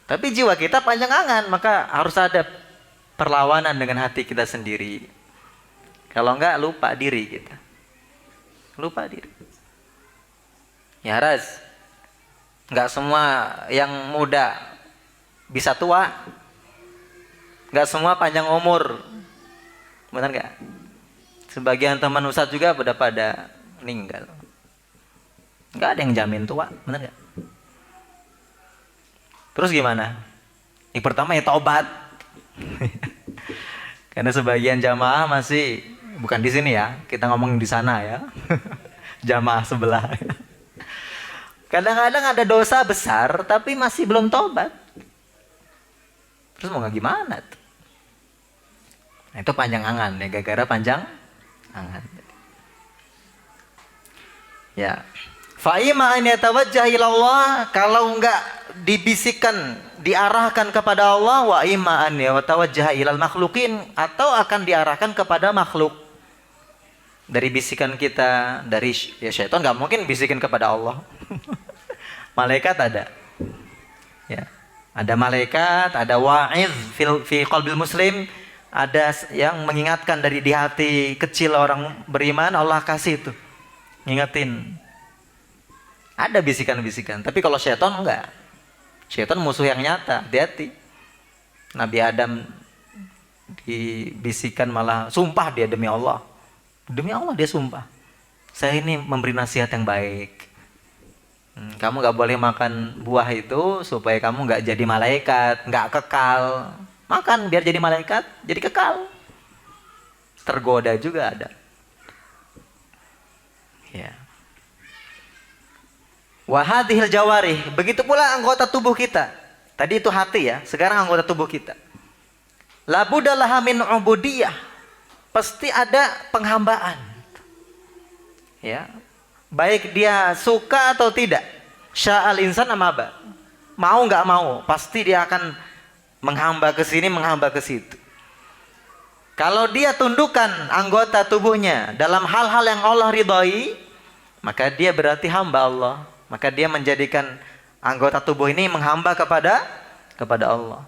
Tapi jiwa kita panjang angan, maka harus ada perlawanan dengan hati kita sendiri. Kalau enggak lupa diri kita. Lupa diri. Ya Raz, enggak semua yang muda bisa tua. Enggak semua panjang umur. Benar enggak? Sebagian teman Ustadz juga udah pada meninggal. Enggak ada yang jamin tua, benar enggak? Terus gimana? Yang pertama ya taubat. Karena sebagian jamaah masih bukan di sini ya, kita ngomong di sana ya. Jamaah sebelah. Kadang-kadang ada dosa besar tapi masih belum taubat. Terus mau nggak gimana tuh? Nah, itu panjang angan ya, gara-gara panjang angan. Ya. Fa'ima an yatawajjah ilallah, kalau enggak dibisikkan, diarahkan kepada Allah, wa ima an yatawajjah ilal makhlukin, atau akan diarahkan kepada makhluk. Dari bisikan kita, dari ya syaitan enggak mungkin bisikin kepada Allah. Malaikat ada. Ya. Ada malaikat, ada wa'iz fi qalbil muslim, ada yang mengingatkan dari di hati kecil orang beriman, Allah kasih itu. Ngingetin. Ada bisikan-bisikan, tapi kalau syaitan enggak. Syaitan musuh yang nyata, hati-hati. Nabi Adam dibisikan malah sumpah dia demi Allah. Demi Allah dia sumpah. Saya ini memberi nasihat yang baik. Kamu enggak boleh makan buah itu supaya kamu enggak jadi malaikat, enggak kekal. Makan biar jadi malaikat, jadi kekal. Tergoda juga ada. Ya. Wahadihil jawarih, begitu pula anggota tubuh kita. Tadi itu hati ya, sekarang anggota tubuh kita. Labudallaha min ubudiyah, pasti ada penghambaan. Ya, baik dia suka atau tidak. Sya'al insan amaba, mau nggak mau, pasti dia akan menghamba ke sini, menghamba ke situ. Kalau dia tundukkan anggota tubuhnya dalam hal-hal yang Allah ridhai, maka dia berarti hamba Allah. Maka dia menjadikan anggota tubuh ini menghamba kepada Allah.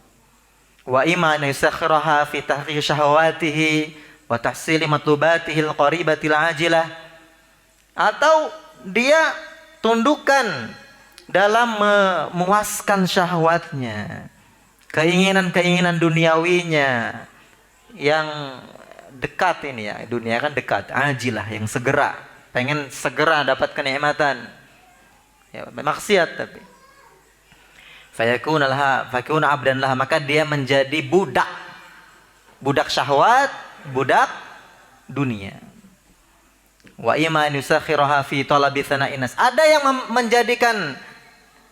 Wa iman yusakhiraha fi tahqiq syahawatihi wa tahsili matlubatihil qaribatil ajilah. Atau dia tundukkan dalam memuaskan syahwatnya, keinginan-keinginan duniawinya yang dekat ini ya. Dunia kan dekat, ajilah, yang segera, pengen segera dapat kenikmatan. Ya, maksiat tapi. Fayakuna abdan laha, maka dia menjadi budak. Budak syahwat, budak dunia. Wa ima yusakhiraha fi talabi tsana'in nas. Ada yang menjadikan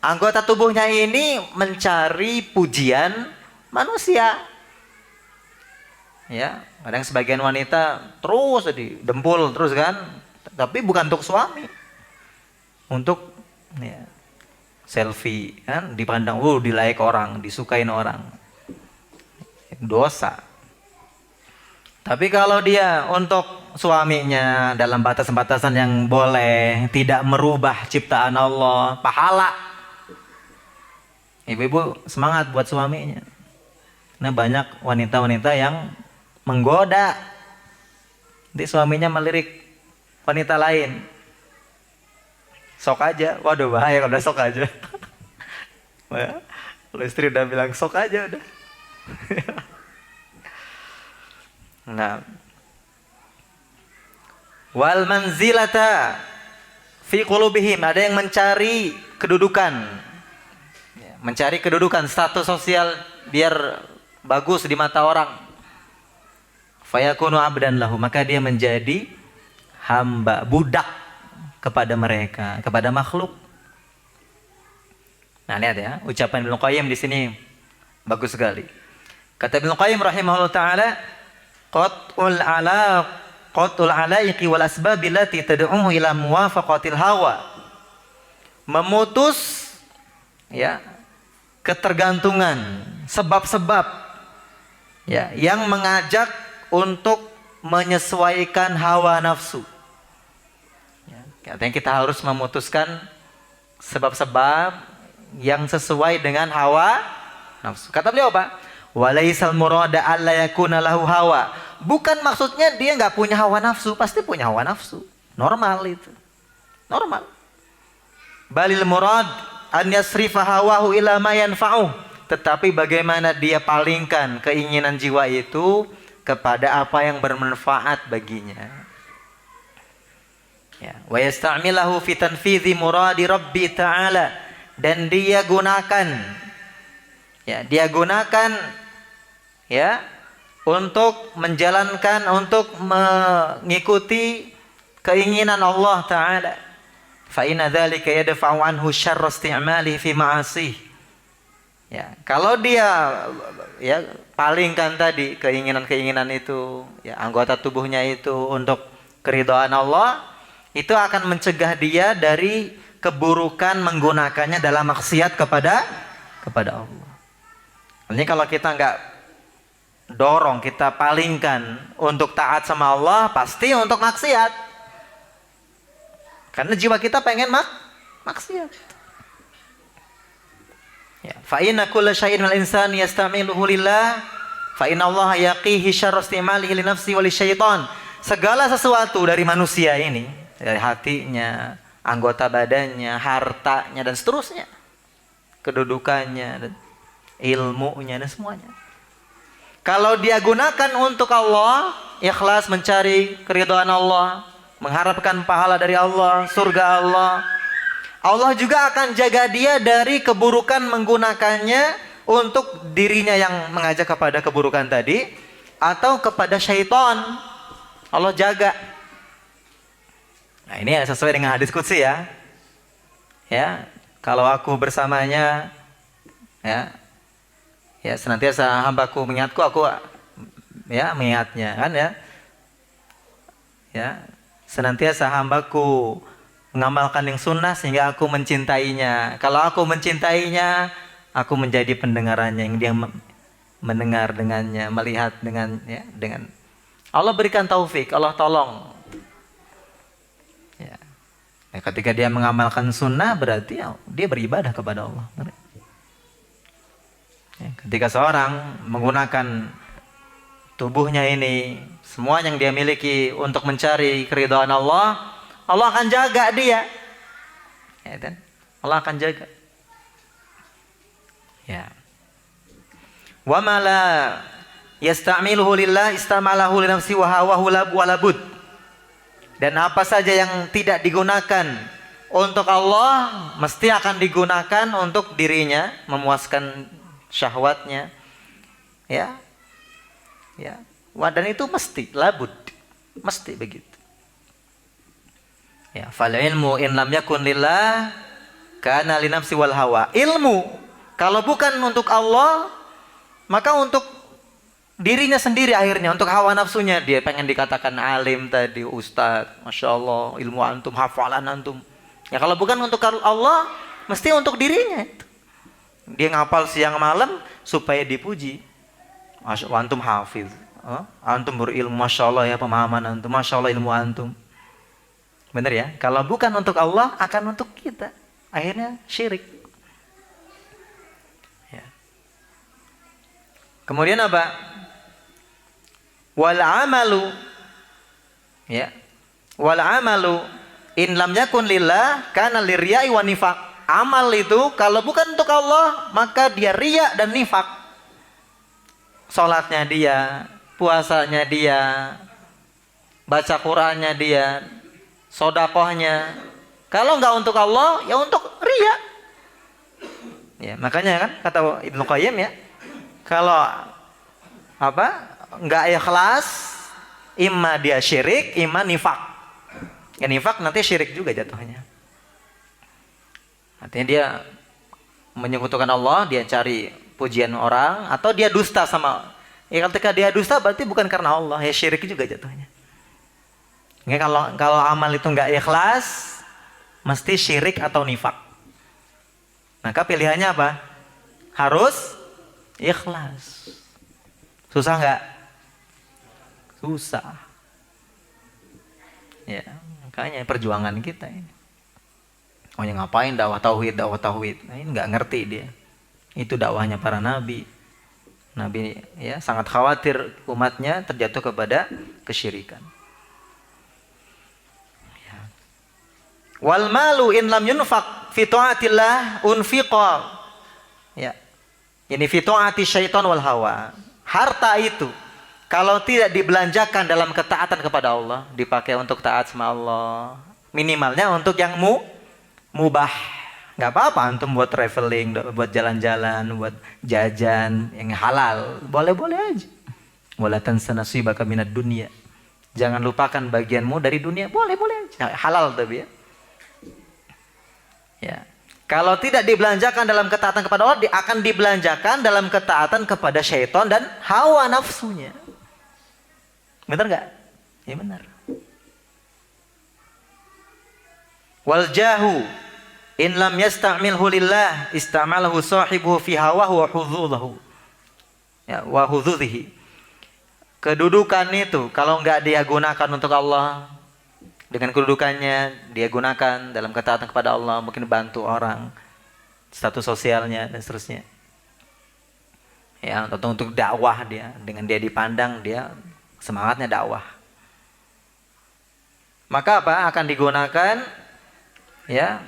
anggota tubuhnya ini mencari pujian manusia. Ya, kadang sebagian wanita terus dempul terus kan, tapi bukan untuk suami. Untuk ya, selfie kan, dipandang dilike orang, disukain orang. Dosa. Tapi kalau dia untuk suaminya dalam batasan-batasan yang boleh, tidak merubah ciptaan Allah, pahala. Ibu-ibu semangat buat suaminya. Nah, banyak wanita-wanita yang menggoda. Nanti suaminya melirik wanita lain. Sok aja. Waduh, bahaya kalau udah sok aja. Kalau istri udah bilang sok aja udah. Nah, wal manzilata fi qulubihim, ada yang mencari kedudukan, mencari kedudukan, status sosial biar bagus di mata orang. Fayakunu abdan lahu, maka dia menjadi hamba, budak kepada mereka, kepada makhluk. Nah, lihat ya, ucapan Ibnu Qayyim di sini bagus sekali. Kata Ibnu Qayyim rahimahullah taala, qatul alaiqi wal asbab allati tad'uhu ila muwafaqatil hawa. Memutus ya ketergantungan, sebab-sebab ya yang mengajak untuk menyesuaikan hawa nafsu. Ya, katanya kita harus memutuskan sebab-sebab yang sesuai dengan hawa nafsu. Kata beliau apa? Walaisal murada alla yakuna lahu hawa. Bukan maksudnya dia nggak punya hawa nafsu, pasti punya hawa nafsu. Normal itu. Normal. Balil murad an yasrifa hawahu ila ma yanfa'uh. Tetapi bagaimana dia palingkan keinginan jiwa itu kepada apa yang bermanfaat baginya. Ya, wa yasta'milahu fi tanfidhi muradi Rabbi ta'ala, dan dia gunakan untuk menjalankan, untuk mengikuti keinginan Allah Ta'ala. Fa inna dzalika yadfa'u anhu syarra isti'malihi fi ma'asih. Ya, kalau dia palingkan tadi keinginan-keinginan itu, ya, anggota tubuhnya itu untuk keridhaan Allah, itu akan mencegah dia dari keburukan menggunakannya dalam maksiat kepada Allah. Ini kalau kita nggak dorong, kita palingkan untuk taat sama Allah, pasti untuk maksiat. Karena jiwa kita pengen maksiat. Ya, fa inna kulla syai'in wal insani yastamiluhu lillah, fa inna Allah yaqihi syarra istimalihi li nafsi wa li syaitan. Segala sesuatu dari manusia ini, dari hatinya, anggota badannya, hartanya dan seterusnya, kedudukannya dan ilmunya dan semuanya, kalau dia gunakan untuk Allah, ikhlas mencari keridhaan Allah, mengharapkan pahala dari Allah, surga Allah, Allah juga akan jaga dia dari keburukan menggunakannya untuk dirinya yang mengajak kepada keburukan tadi atau kepada syaitan. Allah jaga. Nah, ini sesuai dengan hadis qudsi ya. Ya, kalau aku bersamanya, ya senantiasa hambaku mengingatku, aku mengingatnya kan ya. Ya, senantiasa hambaku mengamalkan yang sunnah sehingga aku mencintainya. Kalau aku mencintainya, aku menjadi pendengarannya yang dia mendengar dengannya, melihat dengan Allah berikan taufik, Allah tolong. Ya. Ketika dia mengamalkan sunnah, berarti dia beribadah kepada Allah. Ya, ketika seorang menggunakan tubuhnya ini, semua yang dia miliki untuk mencari keridhaan Allah, Allah akan jaga dia. Ya, kan? Allah akan jaga. Ya. Wa ma la yasta'miluhu lillah istamalahu li nafsi wa hawahu walabud. Dan apa saja yang tidak digunakan untuk Allah mesti akan digunakan untuk dirinya, memuaskan syahwatnya. Ya. Ya. Dan itu mesti labud. Mesti begitu. Ya, fal ilmu in lam yakun lillah kana li nafsi wal hawa. Ilmu kalau bukan untuk Allah, maka untuk dirinya sendiri akhirnya, untuk hawa nafsunya. Dia pengen dikatakan alim tadi, ustadz, masya Allah, ilmu antum, hafalan antum. Ya kalau bukan untuk Allah, mesti untuk dirinya. Dia ngapal siang malam supaya dipuji. Masya Allah, antum hafiz. Antum berilmu, masya Allah ya pemahaman antum, masya Allah ilmu antum. Benar ya? Kalau bukan untuk Allah, akan untuk kita. Akhirnya syirik. Ya. Kemudian apa? Wal amalu, ya, wal amalu in lam yakun lillah kana lirya'i wa nifaq. Amal itu kalau bukan untuk Allah, maka dia riya dan nifak. Salatnya dia, puasanya dia, baca Qur'annya dia, sodakohnya. Kalau nggak untuk Allah, ya untuk riya. Ya, makanya kan kata Ibnu Qayyim ya, kalau nggak ikhlas, imma dia syirik, imma nifak. Ya nifak nanti syirik juga jatuhnya. Artinya dia menyekutukan Allah, dia cari pujian orang, atau dia dusta sama. Ya ketika dia dusta berarti bukan karena Allah, ya syirik juga jatuhnya. Ya, kalau amal itu nggak ikhlas, mesti syirik atau nifak. Maka pilihannya apa? Harus ikhlas. Susah nggak? Susah. Ya, makanya perjuangan kita ini. Oh yang ngapain dakwah tauhid? Nah, ini nggak ngerti dia. Itu dakwahnya para nabi. Nabi ya sangat khawatir umatnya terjatuh kepada kesyirikan. Ya. Wal malu in lam yunfaq fi ta'atillah unfiqa. Ya. Ini fi ta'ati syaitan wal hawa. Harta itu kalau tidak dibelanjakan dalam ketaatan kepada Allah, dipakai untuk taat sama Allah, minimalnya untuk yang mubah. Nggak apa-apa antum buat traveling, buat jalan-jalan, buat jajan yang halal, boleh-boleh aja. Wala tansa nasibaka minad dunya. Jangan lupakan bagianmu dari dunia, boleh-boleh aja. Halal tapi ya. Ya. Kalau tidak dibelanjakan dalam ketaatan kepada Allah, akan dibelanjakan dalam ketaatan kepada syaitan dan hawa nafsunya. Benar nggak? Ya benar. Wal jahu in lam yasta'milhu lillah ista'malahu sahibuhu fi hawahu wa hudzulahu. Ya, wa hudzuzihi. Kedudukan itu kalau nggak dia gunakan untuk Allah, dengan kedudukannya dia gunakan dalam ketaatan kepada Allah, mungkin bantu orang, status sosialnya dan seterusnya. Ya, atau untuk dakwah dia, dengan dia dipandang dia semangatnya dakwah. Maka apa? Akan digunakan ya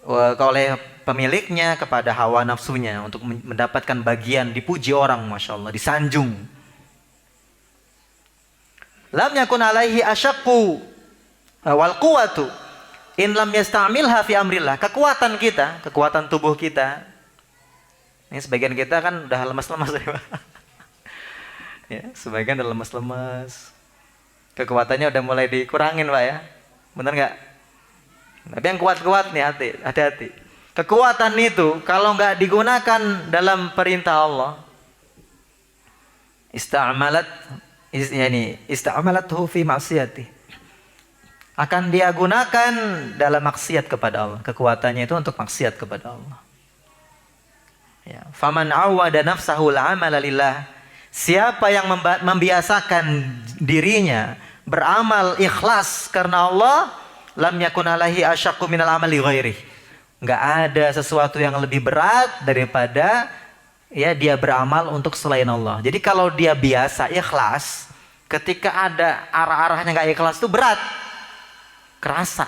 oleh pemiliknya kepada hawa nafsunya untuk mendapatkan bagian, dipuji orang, masya Allah, disanjung. Lam yakun alaihi asyaqqu wal quwwatu in lam yasta'milha fi amrillah. Kekuatan kita, kekuatan tubuh kita. Ini sebagian kita kan udah lemas-lemas ya, sebagian udah lemas-lemas. Kekuatannya udah mulai dikurangin, Pak ya. Benar nggak? Tapi yang kuat-kuat nih hati-hati. Kekuatan itu kalau nggak digunakan dalam perintah Allah, ista'malathu fi ma'siyati. Akan dia gunakan dalam maksiat kepada Allah. Kekuatannya itu untuk maksiat kepada Allah. Ya, faman awwada nafsahu al-amala lillah. Siapa yang membiasakan dirinya beramal ikhlas karena Allah, lam yakun alaihi asyaqqu minal amali ghairi. Enggak ada sesuatu yang lebih berat daripada ya dia beramal untuk selain Allah. Jadi kalau dia biasa ikhlas, ketika ada arah-arahnya enggak ikhlas itu berat. Kerasa.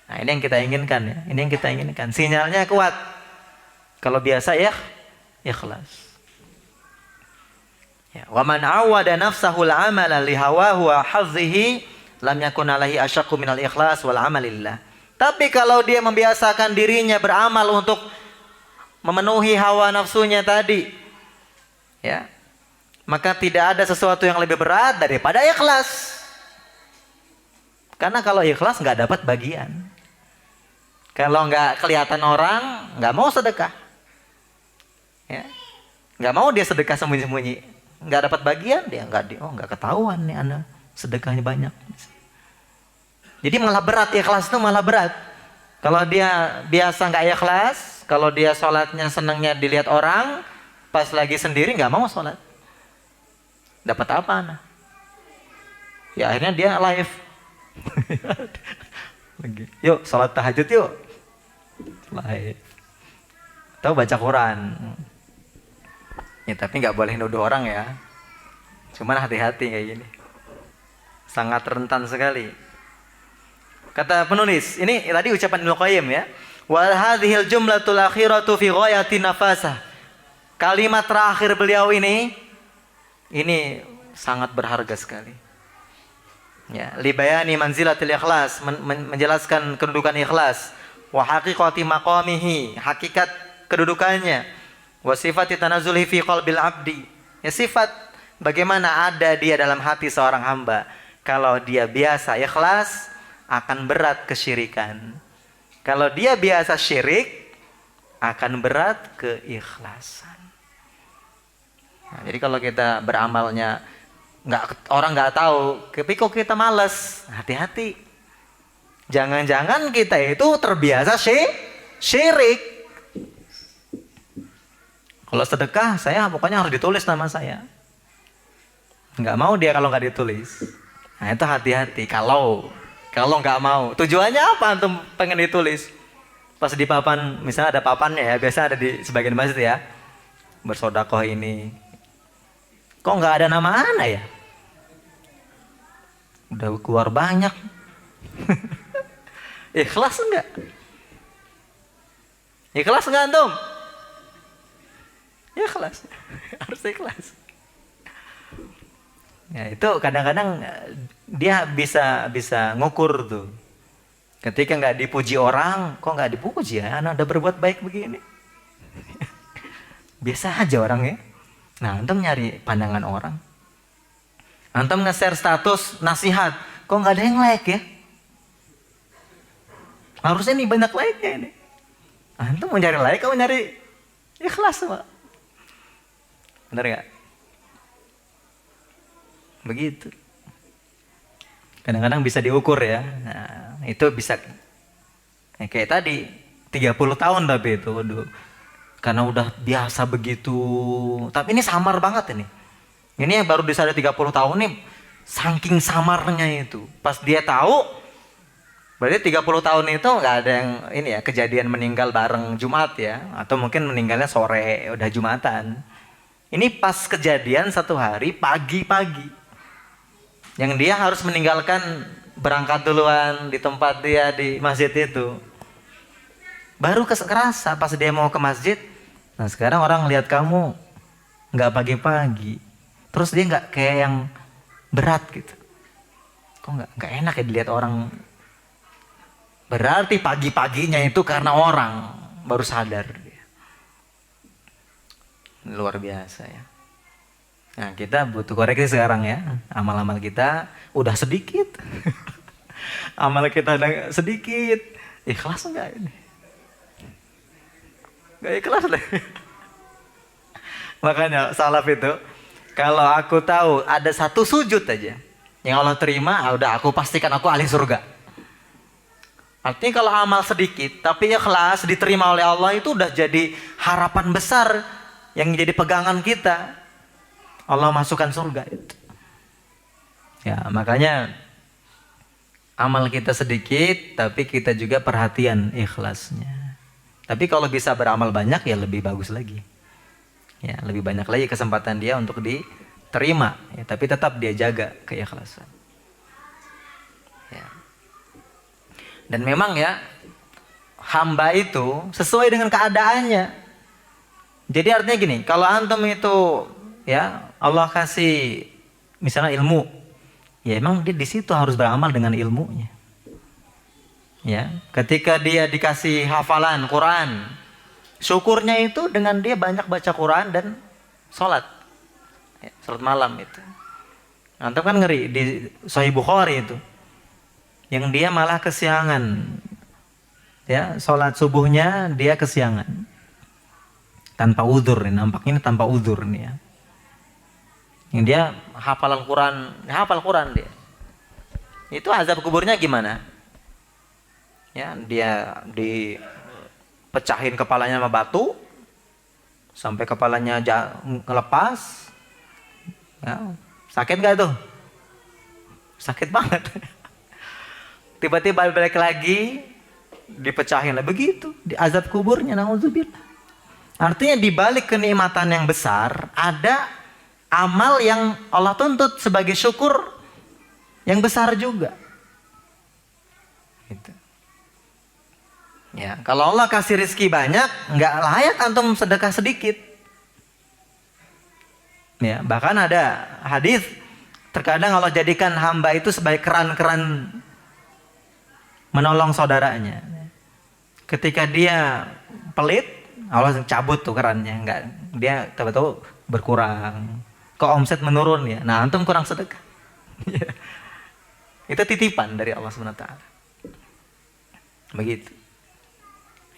Nah, ini yang kita inginkan ya. Ini yang kita inginkan. Sinyalnya kuat. Kalau biasa ya ikhlas. Ya, wa man awwada nafsahu al-amala li hawahu wa hazzihi lam yakun alaihi asyaqqu minal ikhlas wal amalillah. Tapi kalau dia membiasakan dirinya beramal untuk memenuhi hawa nafsunya tadi, ya, maka tidak ada sesuatu yang lebih berat daripada ikhlas. Karena kalau ikhlas nggak dapat bagian. Kalau nggak kelihatan orang, nggak mau sedekah. Ya. Nggak mau dia sedekah sembunyi-sembunyi. Nggak dapat bagian, dia nggak ketahuan nih anak sedekahnya banyak. Jadi malah berat, ikhlas itu malah berat. Kalau dia biasa nggak ikhlas, kalau dia sholatnya senangnya dilihat orang, pas lagi sendiri nggak mau sholat. Dapat apa anak? Ya akhirnya dia live. Yuk sholat tahajud yuk. Live. Atau baca Quran. Ya tapi nggak boleh nuduh orang ya. Cuman hati-hati kayak gini. Sangat rentan sekali. Kata penulis, ini tadi ucapan Ibnu Qayyim ya. Wa hadhil jumlatul akhiratu fi ghayati nafasah. Kalimat terakhir beliau ini sangat berharga sekali. Ya, li bayani manzilatil ikhlas, menjelaskan kedudukan ikhlas, wa haqiqati maqamihi, hakikat kedudukannya, wa sifati tanazzulihi fi qalbil abdi. Ya, sifat bagaimana ada dia dalam hati seorang hamba. Kalau dia biasa ikhlas, akan berat kesyirikan. Kalau dia biasa syirik, akan berat keikhlasan. Nah, jadi kalau kita beramalnya orang nggak tahu, tapi kok kita malas, hati-hati. Jangan-jangan kita itu terbiasa syirik. Kalau sedekah, saya pokoknya harus ditulis nama saya. Nggak mau dia kalau nggak ditulis. Nah itu hati-hati. Kalau nggak mau, tujuannya apa antum pengen ditulis? Pas di papan, misalnya ada papannya ya, biasa ada di sebagian masjid ya. Bersodakoh ini. Kok nggak ada nama ana ya? Udah keluar banyak. Ikhlas enggak? Ikhlas enggak antum? Ikhlas. Harus ikhlas. Ya itu kadang-kadang dia bisa ngukur tuh. Ketika nggak dipuji orang, kok nggak dipuji ya? Anak udah berbuat baik begini. Biasa aja orangnya. Nah, antum nyari pandangan orang. Antum nge-share status nasihat, kok nggak ada yang like ya? Harusnya nih banyak like-nya ini. Antum mau nyari like, kamu nyari ikhlas Pak. Benar nggak? Begitu. Kadang-kadang bisa diukur ya. Nah, itu bisa kayak tadi 30 tahun tapi itu waduh. Karena udah biasa begitu. Tapi ini samar banget ini. Ini yang baru disadar 30 tahun nih saking samarnya itu. Pas dia tahu berarti 30 tahun itu nggak ada yang ini ya kejadian meninggal bareng Jumat ya, atau mungkin meninggalnya sore udah Jumatan. Ini pas kejadian satu hari pagi-pagi. Yang dia harus meninggalkan berangkat duluan di tempat dia di masjid itu. Baru kerasa pas dia mau ke masjid. Nah sekarang orang lihat kamu nggak pagi-pagi, terus dia nggak kayak yang berat gitu. Kok nggak enak ya dilihat orang. Berarti pagi-paginya itu karena orang baru sadar dia. Luar biasa ya. Nah kita butuh koreksi sekarang ya. Amal-amal kita udah sedikit. Amal kita udah sedikit. Ikhlas enggak ini? Gak ikhlas deh. Makanya salaf itu, kalau aku tahu ada satu sujud aja yang Allah terima, udah aku pastikan aku ahli surga. Artinya kalau amal sedikit tapi ikhlas diterima oleh Allah, itu udah jadi harapan besar yang jadi pegangan kita. Allah masukkan surga itu. Ya makanya amal kita sedikit tapi kita juga perhatian ikhlasnya. Tapi kalau bisa beramal banyak ya lebih bagus lagi. Ya, lebih banyak lagi kesempatan dia untuk diterima. Ya, tapi tetap dia jaga keikhlasan. Ya. Dan memang ya hamba itu sesuai dengan keadaannya. Jadi artinya gini, kalau antum itu ya Allah kasih misalnya ilmu, ya emang dia di situ harus beramal dengan ilmunya. Ya, ketika dia dikasih hafalan Quran, syukurnya itu dengan dia banyak baca Quran dan sholat, ya, sholat malam itu. Antum kan ngeri di Sahih Bukhari itu, yang dia malah kesiangan, ya sholat subuhnya dia kesiangan, tanpa udzur nih, nampaknya ini tanpa udzur nih ya. Yang dia hafal Quran dia. Itu azab kuburnya gimana? Ya, dia dipecahin kepalanya sama batu sampai kepalanya ngelepas. Ya, sakit gak tuh? Sakit banget. Tiba-tiba balik lagi dipecahin lah begitu, di azab kuburnya, naudzubillah. Artinya di balik kenikmatan yang besar ada amal yang Allah tuntut sebagai syukur yang besar juga. Gitu. Ya, kalau Allah kasih rezeki banyak, nggak layak antum sedekah sedikit. Ya, bahkan ada hadis terkadang Allah jadikan hamba itu sebagai keran-keran menolong saudaranya. Ketika dia pelit, Allah cabut tuh kerannya, nggak, dia tahu-tahu berkurang. Kok omset menurun ya? Nah, antum kurang sedekah. Itu titipan dari Allah SWT. Begitu.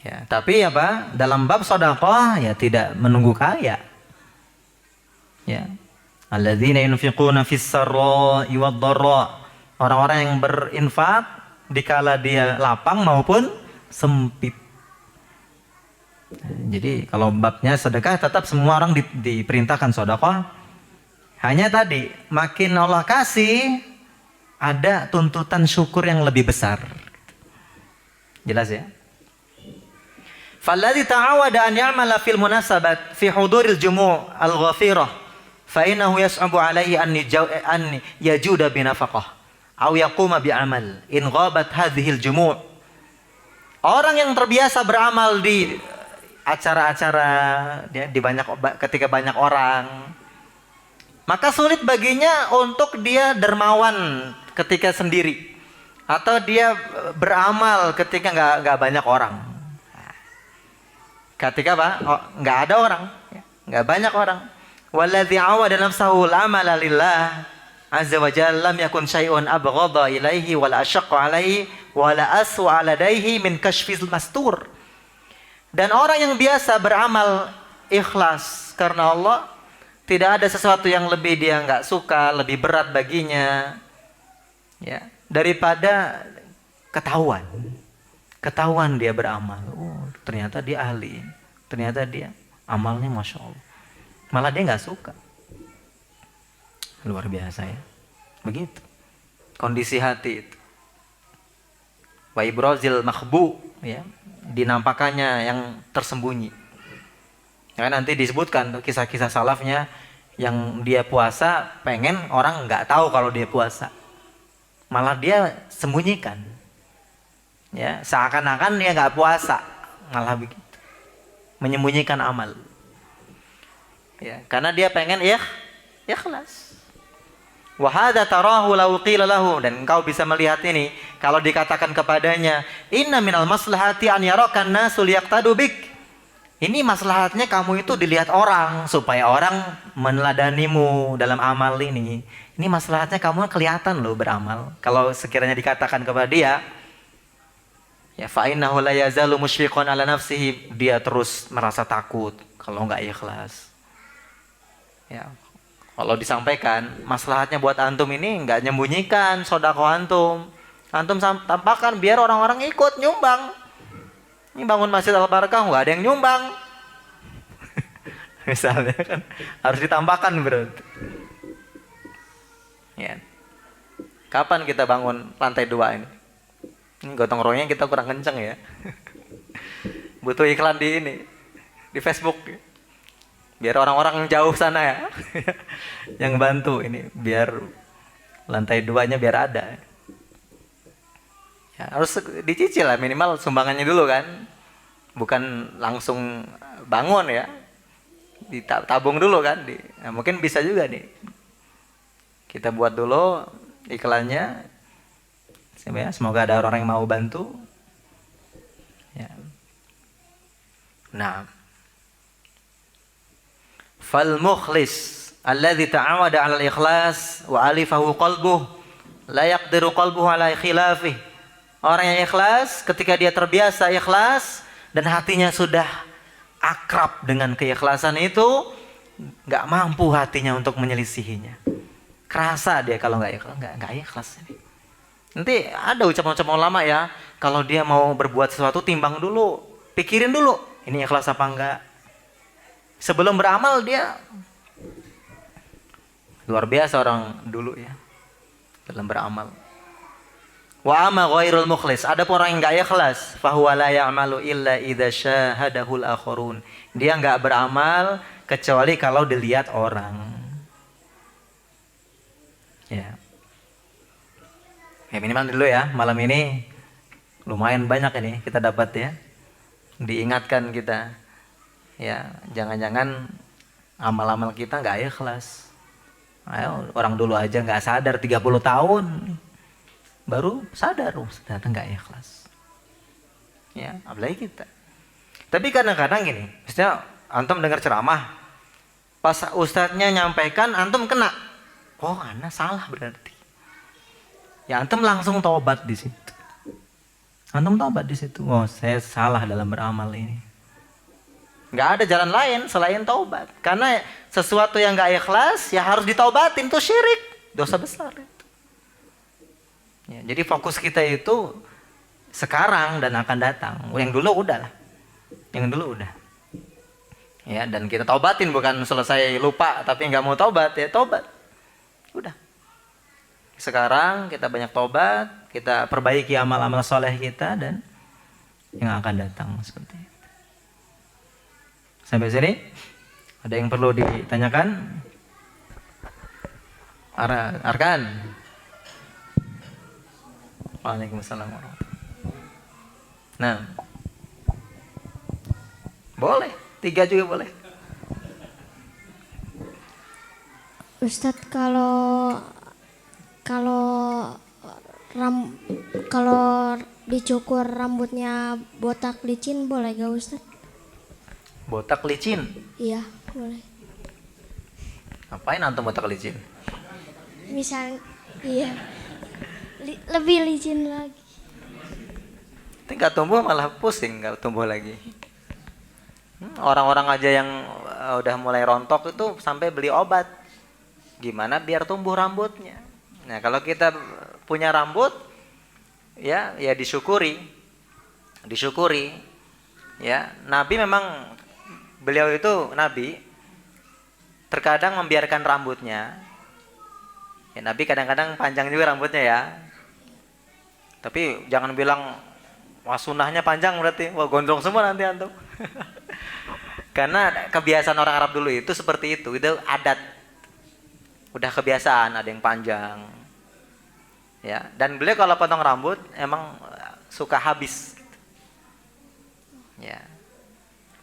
Ya, tapi apa? Dalam bab sedekah ya tidak menunggu kaya. Ya. Alladzina yunfiquna fis sarra'i wad dharra. Orang-orang yang berinfak dikala dia lapang maupun sempit. Jadi kalau babnya sedekah tetap semua orang diperintahkan sedekah. Hanya tadi makin Allah kasih ada tuntutan syukur yang lebih besar. Jelas ya? Falladzi ta'awada an ya'mala fil munasabat fi huduril jumu' al-ghafirah fa innahu yas'abu 'alaihi an yajuda bi nafaqah aw yaquma bi amal in ghabat hadhil jumu'. Orang yang terbiasa beramal di acara-acara ya, ketika banyak orang, maka sulit baginya untuk dia dermawan ketika sendiri atau dia beramal ketika nggak banyak orang. Ketika apa? Oh, nggak ada orang, nggak banyak orang. Walladzi awada nafsahu al-amala lillah azza wa jalla lam yakun syai'un abghadha ilaihi wala ashaqqa alaihi wala aswa ladaihi min kashfil mastur. Dan orang yang biasa beramal ikhlas karena Allah, tidak ada sesuatu yang lebih dia nggak suka, lebih berat baginya, ya, daripada ketahuan dia beramal. Oh, ternyata dia ahli, ternyata dia amalnya masya Allah. Malah dia nggak suka. Luar biasa ya. Begitu kondisi hati itu. Wa ibrazil makhbu, ya, dinampakannya yang tersembunyi. Ya, nanti disebutkan kisah-kisah salafnya yang dia puasa pengen orang nggak tahu kalau dia puasa, malah dia sembunyikan, ya, seakan-akan dia nggak puasa, malah begitu, menyembunyikan amal, ya, karena dia pengen ikhlas. Wa hadza tarahu law qila lahu, dan engkau bisa melihat ini kalau dikatakan kepadanya, inna minal maslahati an yarakan nasu liyaqtadu bik. Ini maslahatnya kamu itu dilihat orang supaya orang meneladanimu dalam amal ini. Ini maslahatnya kamu kelihatan loh beramal. Kalau sekiranya dikatakan kepada dia, ya fa innahu la yazalu musyfiqan ala nafsihi, dia terus merasa takut kalau enggak ikhlas. Ya. Kalau disampaikan maslahatnya buat antum ini enggak nyembunyikan sedekah antum. Antum tampakkan biar orang-orang ikut nyumbang. Ini bangun Masjid Al-Barakah nggak ada yang nyumbang. Misalnya kan harus ditambahkan berarti. Ya. Kapan kita bangun lantai 2 ini? Ini gotong royongnya kita kurang kenceng ya. Butuh iklan di Facebook. Biar orang-orang jauh sana ya. Yang bantu ini biar lantai 2-nya biar ada. Ya, harus dicicil lah, minimal sumbangannya dulu kan, bukan langsung bangun ya, ditabung dulu kan. Nah, mungkin bisa juga nih kita buat dulu iklannya. Semoga ada orang yang mau bantu. Ya. Nah, fal mukhlis alladzi ta'awada 'ala al-ikhlas wa alifahu qalbuh la yaqdiru qalbuhu 'ala khilafih. Orang yang ikhlas ketika dia terbiasa ikhlas dan hatinya sudah akrab dengan keikhlasan itu, nggak mampu hatinya untuk menyelisihinya. Kerasa dia kalau nggak ikhlas ini. Nanti ada ucapan-ucapan ulama ya, kalau dia mau berbuat sesuatu timbang dulu, pikirin dulu, ini ikhlas apa enggak. Sebelum beramal dia luar biasa orang dulu ya dalam beramal. Wa amma ghairul mukhlis, adapun orang yang enggak ikhlas, fahuwa la ya'malu illa idza syahadahul akharun. Dia enggak beramal kecuali kalau dilihat orang. Ya. Ya minimal dulu ya, malam ini lumayan banyak ini kita dapat ya. Diingatkan kita. Ya, jangan-jangan amal-amal kita enggak ikhlas. Ayo, orang dulu aja enggak sadar 30 tahun. Baru sadar, ternyata nggak ikhlas. Ya, apalagi kita. Tapi kadang-kadang gini, misalnya antum dengar ceramah, pas ustadznya nyampaikan, antum kena. Oh, ana salah berarti. Ya, antum langsung taubat di situ. Antum taubat di situ. Oh, saya salah dalam beramal ini. Nggak ada jalan lain selain taubat. Karena sesuatu yang nggak ikhlas, ya harus ditaubatin, itu syirik, dosa besar. Ya, jadi fokus kita itu sekarang dan akan datang. Yang dulu udah lah. Yang dulu udah. Ya, dan kita taubatin, bukan selesai lupa tapi nggak mau taubat, ya taubat. Udah. Sekarang kita banyak taubat, kita perbaiki amal-amal soleh kita dan yang akan datang seperti itu. Sampai sini ada yang perlu ditanyakan? Arkan. Waalaikumsalam warahmatullahi wabarakatuh. Nah, boleh, 3 juga boleh. Ustadz, kalau dicukur rambutnya botak licin boleh gak Ustadz? Botak licin? Iya, boleh. Ngapain antum botak licin? Misal, iya. Lebih licin lagi. Tinggal tumbuh malah pusing, nggak tumbuh lagi. Orang-orang aja yang udah mulai rontok itu sampai beli obat. Gimana biar tumbuh rambutnya? Nah, kalau kita punya rambut, ya disyukuri. Disyukuri. Ya, Nabi memang, beliau itu Nabi terkadang membiarkan rambutnya. Ya, Nabi kadang-kadang panjang juga rambutnya ya. Tapi jangan bilang wah sunnahnya panjang berarti wah gondrong semua nanti antum. Karena kebiasaan orang Arab dulu itu seperti itu adat. Udah kebiasaan ada yang panjang. Ya, dan beliau kalau potong rambut emang suka habis. Ya.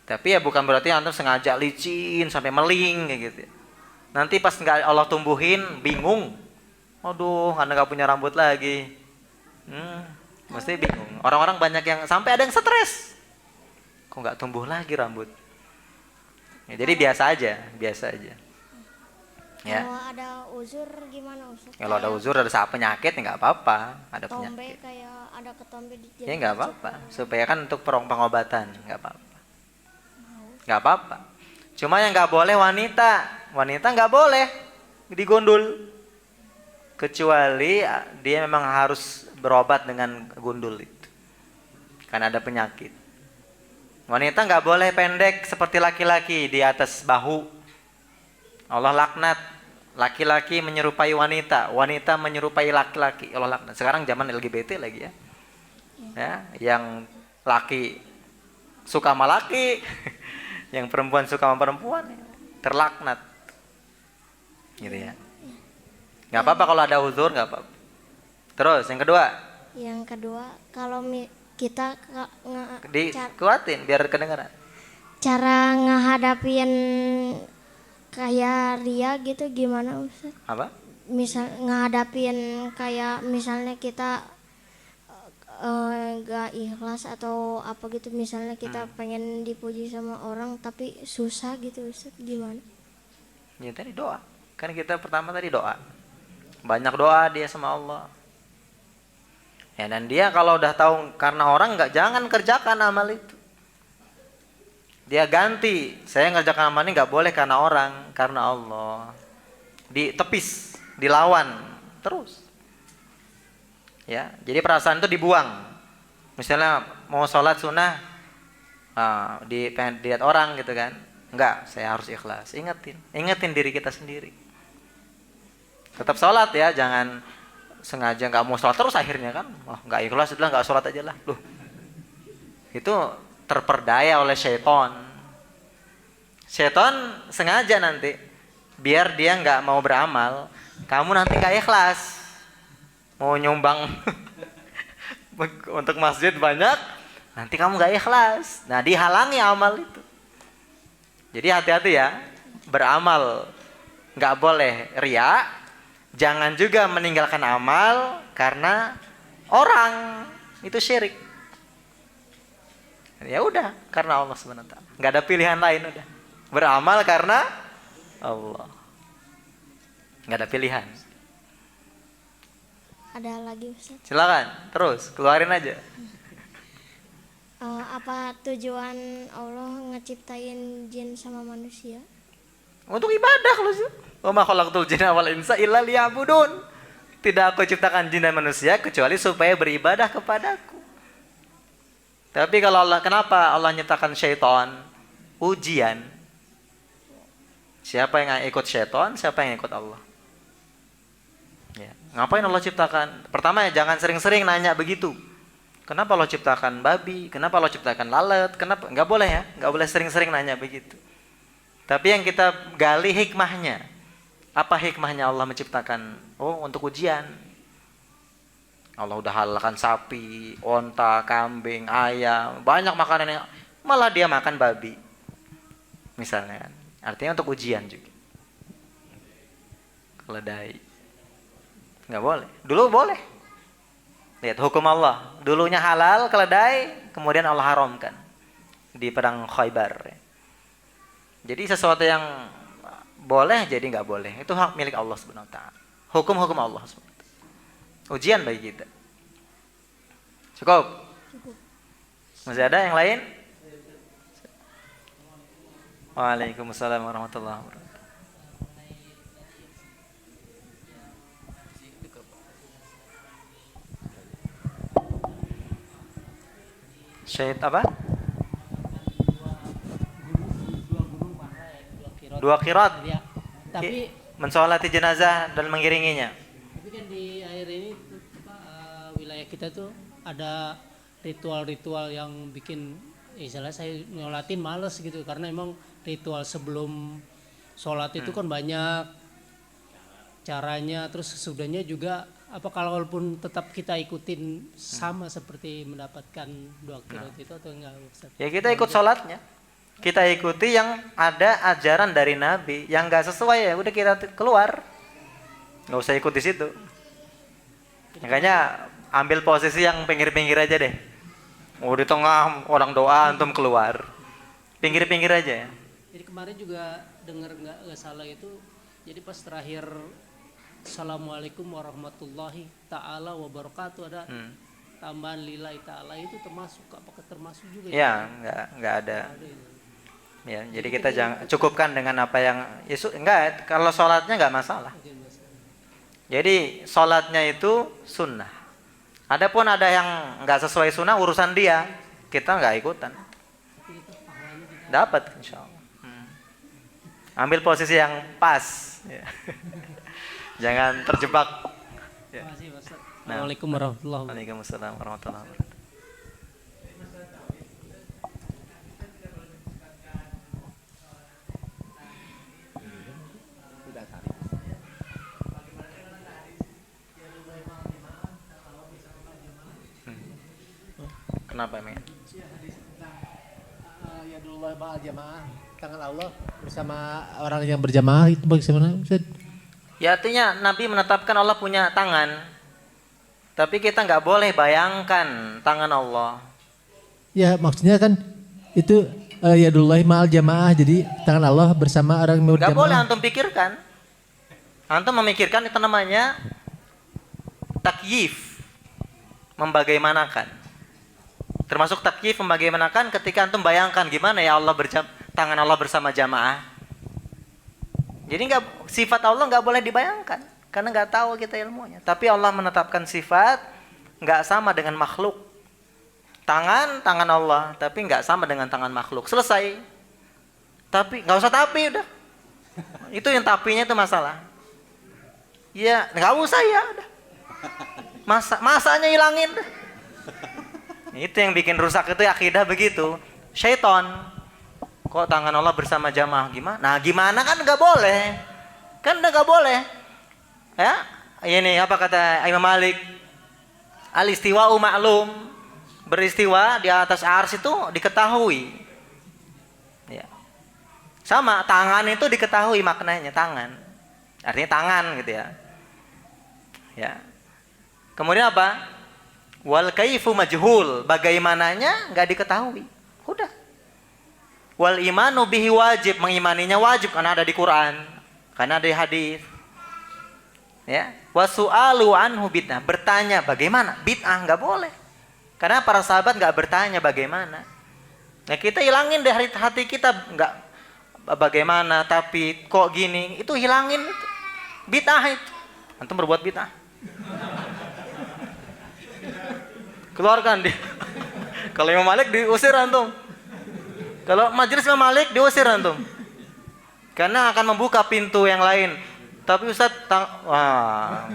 Tapi ya bukan berarti antum sengaja licin sampai meling kayak gitu. Nanti pas nggak Allah tumbuhin bingung. Aduh, anda nggak punya rambut lagi. Mesti bingung. Orang-orang banyak yang sampai ada yang stres. Kok nggak tumbuh lagi rambut? Ya, jadi biasa aja. Ya. Kalau ada uzur gimana Ustaz? Kalau ada uzur, ada penyakit ya nggak apa-apa. Ada ketombe, penyakit. kayak ada ketombe di Ya nggak apa-apa. Supaya kan untuk pengobatan nggak apa-apa. Nggak apa-apa. Cuma yang nggak boleh wanita nggak boleh digundul. Kecuali dia memang harus berobat dengan gundul itu. Karena ada penyakit. Wanita nggak boleh pendek seperti laki-laki di atas bahu. Allah laknat. Laki-laki menyerupai wanita. Wanita menyerupai laki-laki. Allah laknat. Sekarang zaman LGBT lagi ya. Ya, yang laki suka sama laki. Yang perempuan suka sama perempuan. Terlaknat. Gitu ya. Nggak apa-apa kalau ada uzur, nggak apa-apa. Terus yang kedua? Yang kedua, kalau kita dikuatin biar kedengaran. Cara ngehadapin kayak ria gitu gimana Ustaz? Apa? misal ngadapin kayak misalnya kita gak ikhlas atau apa gitu, misalnya kita pengen dipuji sama orang tapi susah gitu Ustaz, gimana? Ya tadi doa. Kan kita pertama tadi doa. Banyak doa dia sama Allah. Ya, dan dia kalau udah tahu karena orang jangan kerjakan amal itu. Dia ganti, saya ngerjakan amal ini nggak boleh karena orang, karena Allah. Ditepis, dilawan terus. Ya, jadi perasaan itu dibuang. Misalnya mau sholat sunnah, pengen dilihat orang gitu kan. Enggak, saya harus ikhlas. Ingetin diri kita sendiri. Tetap sholat ya, jangan sengaja nggak mau sholat terus akhirnya kan. Oh, nggak ikhlas, udah nggak sholat aja lah. Loh, itu terperdaya oleh syaitan. Syaitan sengaja nanti biar dia nggak mau beramal, kamu nanti nggak ikhlas. Mau nyumbang untuk masjid banyak, nanti kamu nggak ikhlas. Nah, dihalangi amal itu. Jadi hati-hati ya, beramal nggak boleh riya, jangan juga meninggalkan amal karena orang, itu syirik. Ya udah, karena Allah Subhanahu wa taala. Nggak ada pilihan lain udah. Beramal karena Allah. Nggak ada pilihan. Ada lagi Ustaz? Silakan, terus keluarin aja. Apa tujuan Allah ngeciptain jin sama manusia? Untuk ibadah lu sih. Wa ma khalaqtul jinna wal insa illa liya'budun. Tidak aku ciptakan jin dan manusia kecuali supaya beribadah kepadaku. Tapi kalau kenapa Allah nyiptakan syaitan? Ujian. Siapa yang ikut syaitan, siapa yang ikut Allah? Ya. Ngapain Allah ciptakan? Pertama ya jangan sering-sering nanya begitu. Kenapa Allah ciptakan babi? Kenapa Allah ciptakan lalat? Kenapa? Nggak boleh ya, nggak boleh sering-sering nanya begitu. Tapi yang kita gali hikmahnya. Apa hikmahnya Allah menciptakan? Oh, untuk ujian. Allah udah halalkan sapi, onta, kambing, ayam, banyak makanan yang malah dia makan babi. Misalnya kan. Artinya untuk ujian juga. Keledai. Nggak boleh. Dulu boleh. Lihat hukum Allah. Dulunya halal keledai, kemudian Allah haramkan di perang Khaybar. Jadi sesuatu yang boleh jadi nggak boleh. Itu hak milik Allah Subhanahu wa taala. Hukum-hukum Allah Subhanahu wa taala. Ujian bagi kita. Cukup? Masih ada yang lain? Waalaikumsalam warahmatullahi wabarakatuh. Syahid apa? Dua qirat. Ya. Tapi mensolati jenazah dan mengiringinya. tapi kan di akhir ini wilayah kita tuh ada ritual-ritual yang bikin misalnya saya nyolatin males gitu karena emang ritual sebelum sholat itu kan banyak caranya, terus sesudahnya juga apa kalaupun tetap kita ikutin sama seperti mendapatkan dua qirat itu atau enggak Ustaz? Ya kita ikut sholatnya, kita ikuti yang ada ajaran dari Nabi. Yang nggak sesuai ya udah kita keluar, nggak usah ikut di situ. Makanya ambil posisi yang pinggir-pinggir aja deh. Oh di tengah orang doa antum keluar, pinggir-pinggir aja ya. Jadi kemarin juga dengar nggak salah itu, jadi pas terakhir Assalamualaikum warahmatullahi ta'ala wabarakatuh ada tambahan lillahi ta'ala, itu termasuk apakah termasuk juga? Ya nggak ada. Ya jadi kita jangan cukupkan dengan apa yang enggak, kalau sholatnya nggak masalah. Jadi sholatnya itu sunnah. Adapun ada yang nggak sesuai sunnah urusan dia, kita nggak ikutan. Dapat insya Allah. Ambil posisi yang pas. Ya. Jangan terjebak. Ya. Terima kasih Ustaz. Assalamualaikum warahmatullahi wabarakatuh. Waalaikumsalam warahmatullahi wabarakatuh. Kenapa emang? Ya dulu jamaah tangan Allah bersama orang yang berjamaah itu bagaimana Ustaz? Ya artinya Nabi menetapkan Allah punya tangan. Tapi kita nggak boleh bayangkan tangan Allah. Ya maksudnya kan itu yadullahi ma'al jamaah, jadi tangan Allah bersama orang yang Nggak boleh berjamaah. antum pikirkan. Antum memikirkan itu namanya takyif, membagaimanakan. Termasuk takyif membagaimanakan ketika antum bayangkan gimana ya Allah tangan Allah bersama jamaah. Jadi sifat Allah nggak boleh dibayangkan karena nggak tahu kita ilmunya. Tapi Allah menetapkan sifat nggak sama dengan makhluk. Tangan Allah, tapi nggak sama dengan tangan makhluk. Selesai. Tapi nggak usah tapi udah. Itu yang tapinya itu masalah. Ya nggak usah ya udah. Masanya hilangin. Itu yang bikin rusak itu akidah begitu. Syaiton. Kok tangan Allah bersama jamaah gimana? Nah gimana kan nggak boleh. Kan udah nggak boleh. Ya, ini apa kata Imam Malik? Al-istiwa'u ma'lum. Beristiwa di atas ars itu diketahui. Ya. Sama tangan itu diketahui maknanya tangan. Artinya tangan gitu ya. Ya. Kemudian apa? Wal kaifu majhul, bagaimananya nggak diketahui. Udah. Wal imanu bihi wajib, mengimaninya wajib karena ada di Quran, karena ada di hadis. Ya. Wasu'alu anhu bid'ah, bertanya bagaimana? Bid'ah nggak boleh. Karena para sahabat nggak bertanya bagaimana. Nah kita hilangin dari hati kita nggak bagaimana, tapi kok gini, itu hilangin itu. Bid'ah itu. Antum berbuat bid'ah. Keluarkan dia. Kalau Imam Malik diusir antum. Kalau majelis Imam Malik diusir antum. Karena akan membuka pintu yang lain. Tapi Ustaz, wah.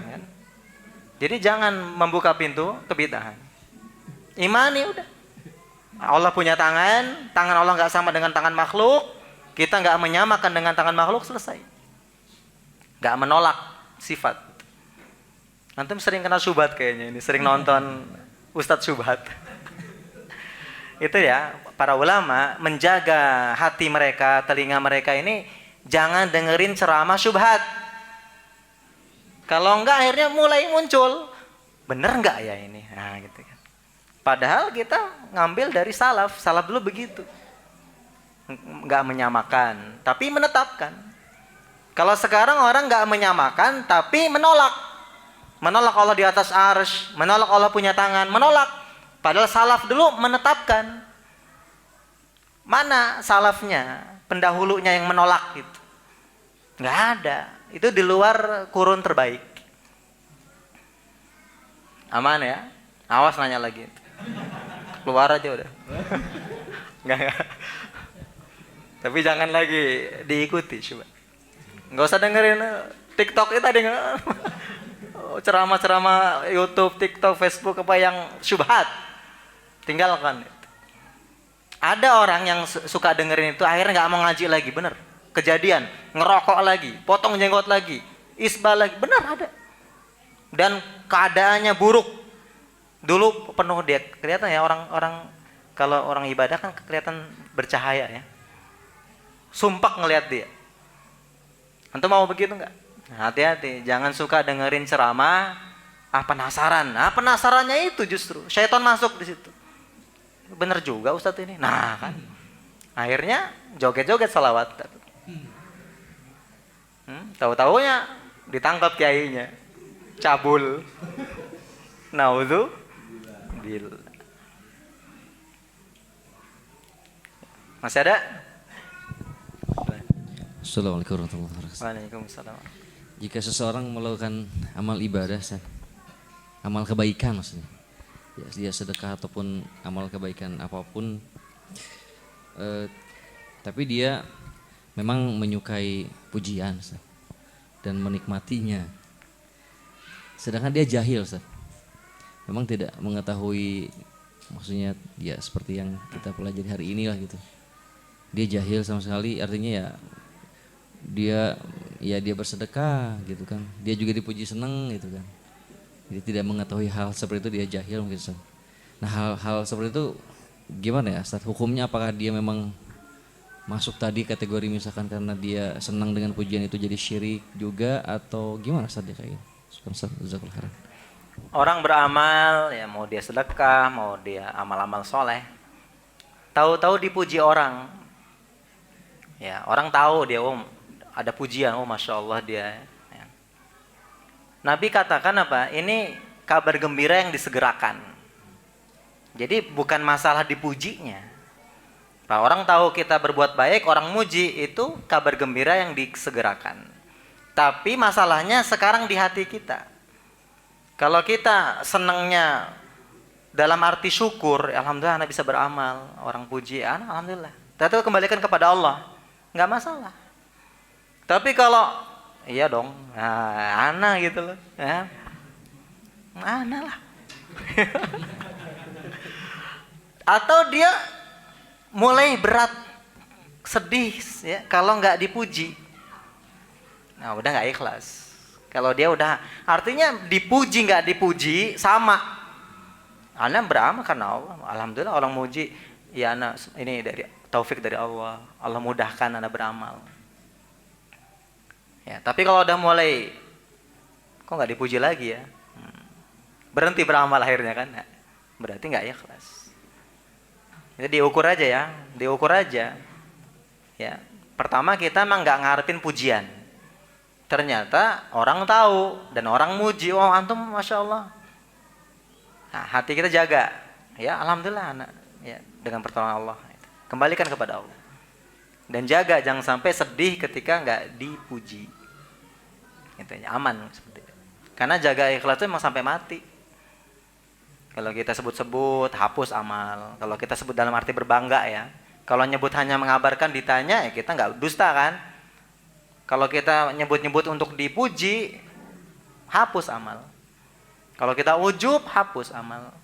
Jadi jangan membuka pintu kebid'ahan. Imani udah. Allah punya tangan Allah nggak sama dengan tangan makhluk. Kita nggak menyamakan dengan tangan makhluk, selesai. Nggak menolak sifat. Antum sering kena syubhat kayaknya ini, sering nonton Ustadz syubhat. Itu ya, para ulama menjaga hati mereka, telinga mereka ini jangan dengerin ceramah syubhat. Kalau enggak akhirnya mulai muncul, bener enggak ya ini? Nah gitu kan. Padahal kita ngambil dari salaf dulu begitu. Enggak menyamakan, tapi menetapkan. Kalau sekarang orang enggak menyamakan, tapi menolak. Menolak Allah di atas arsy, menolak Allah punya tangan, menolak. Padahal salaf dulu menetapkan. Mana salafnya, pendahulunya yang menolak itu? Enggak ada. Itu di luar kurun terbaik. Aman ya? Awas nanya lagi. Keluar aja udah. Enggak. Tapi jangan lagi diikuti coba. Enggak usah dengerin TikTok itu tadi ceramah-ceramah YouTube, TikTok, Facebook apa yang syubhat. Tinggalkan. Ada orang yang suka dengerin itu akhirnya nggak mau ngaji lagi, bener. Kejadian, ngerokok lagi, potong jenggot lagi, isbal lagi, benar ada. Dan keadaannya buruk. Dulu penuh dia, kelihatan ya orang-orang kalau orang ibadah kan kelihatan bercahaya ya. Sumpah ngelihat dia. Antum mau begitu nggak? Nah, hati-hati, jangan suka dengerin ceramah. Penasaran. Nah penasarannya itu justru syaitan masuk di situ. Bener juga Ustadz ini. Nah kan, akhirnya joget-joget salawat. Tahu-taunya ditangkap kiainya, cabul. Naudzu bil. Masih ada? Assalamualaikum warahmatullahi wabarakatuh. Waalaikumsalam. Jika seseorang melakukan amal ibadah, amal kebaikan maksudnya, ya, dia sedekah ataupun amal kebaikan apapun, tapi dia memang menyukai pujian dan menikmatinya, sedangkan dia jahil, memang tidak mengetahui, maksudnya ya seperti yang kita pelajari hari ini lah gitu. Dia jahil sama sekali, artinya ya dia bersedekah gitu kan, dia juga dipuji seneng gitu kan. Jadi tidak mengetahui hal seperti itu, dia jahil mungkin Ustaz. Nah hal-hal seperti itu gimana ya Ustaz, hukumnya apakah dia memang masuk tadi kategori misalkan karena dia senang dengan pujian itu jadi syirik juga atau gimana Ustaz dia kayak gitu? Ustaz, jazakallahu khairan. Orang beramal, ya mau dia sedekah, mau dia amal-amal soleh, tahu-tahu dipuji orang, ya orang tahu dia, oh ada pujian, oh masya Allah dia. Ya. Nabi katakan apa? Ini kabar gembira yang disegerakan. Jadi bukan masalah dipujinya. Nah, orang tahu kita berbuat baik, orang muji, itu kabar gembira yang disegerakan. Tapi masalahnya sekarang di hati kita. Kalau kita senangnya dalam arti syukur, alhamdulillah anak bisa beramal, orang puji, alhamdulillah. Tapi kembalikan kepada Allah, nggak masalah. Tapi kalau iya dong, anak gitu loh, ya, anak lah. Atau dia mulai berat, sedih, ya, kalau nggak dipuji, nah udah nggak ikhlas. Kalau dia udah, artinya dipuji nggak dipuji sama. Anak beramal karena Allah, alhamdulillah orang muji, ya anak ini dari taufik dari Allah, Allah mudahkan anak beramal. Ya, tapi kalau udah mulai, kok nggak dipuji lagi ya, berhenti beramal akhirnya kan, berarti nggak ikhlas. Jadi diukur aja ya, diukur aja. Ya, pertama kita emang nggak ngarepin pujian. Ternyata orang tahu dan orang muji, oh antum masya Allah. Nah, hati kita jaga, ya alhamdulillah anak, ya dengan pertolongan Allah. Kembalikan kepada Allah. Dan jaga jangan sampai sedih ketika nggak dipuji. Itu aman seperti itu. Karena jaga ikhlas itu emang sampai mati. Kalau kita sebut-sebut, hapus amal. Kalau kita sebut dalam arti berbangga ya. Kalau nyebut hanya mengabarkan, ditanya, ya kita nggak dusta kan. Kalau kita nyebut-nyebut untuk dipuji, hapus amal. Kalau kita ujub, hapus amal.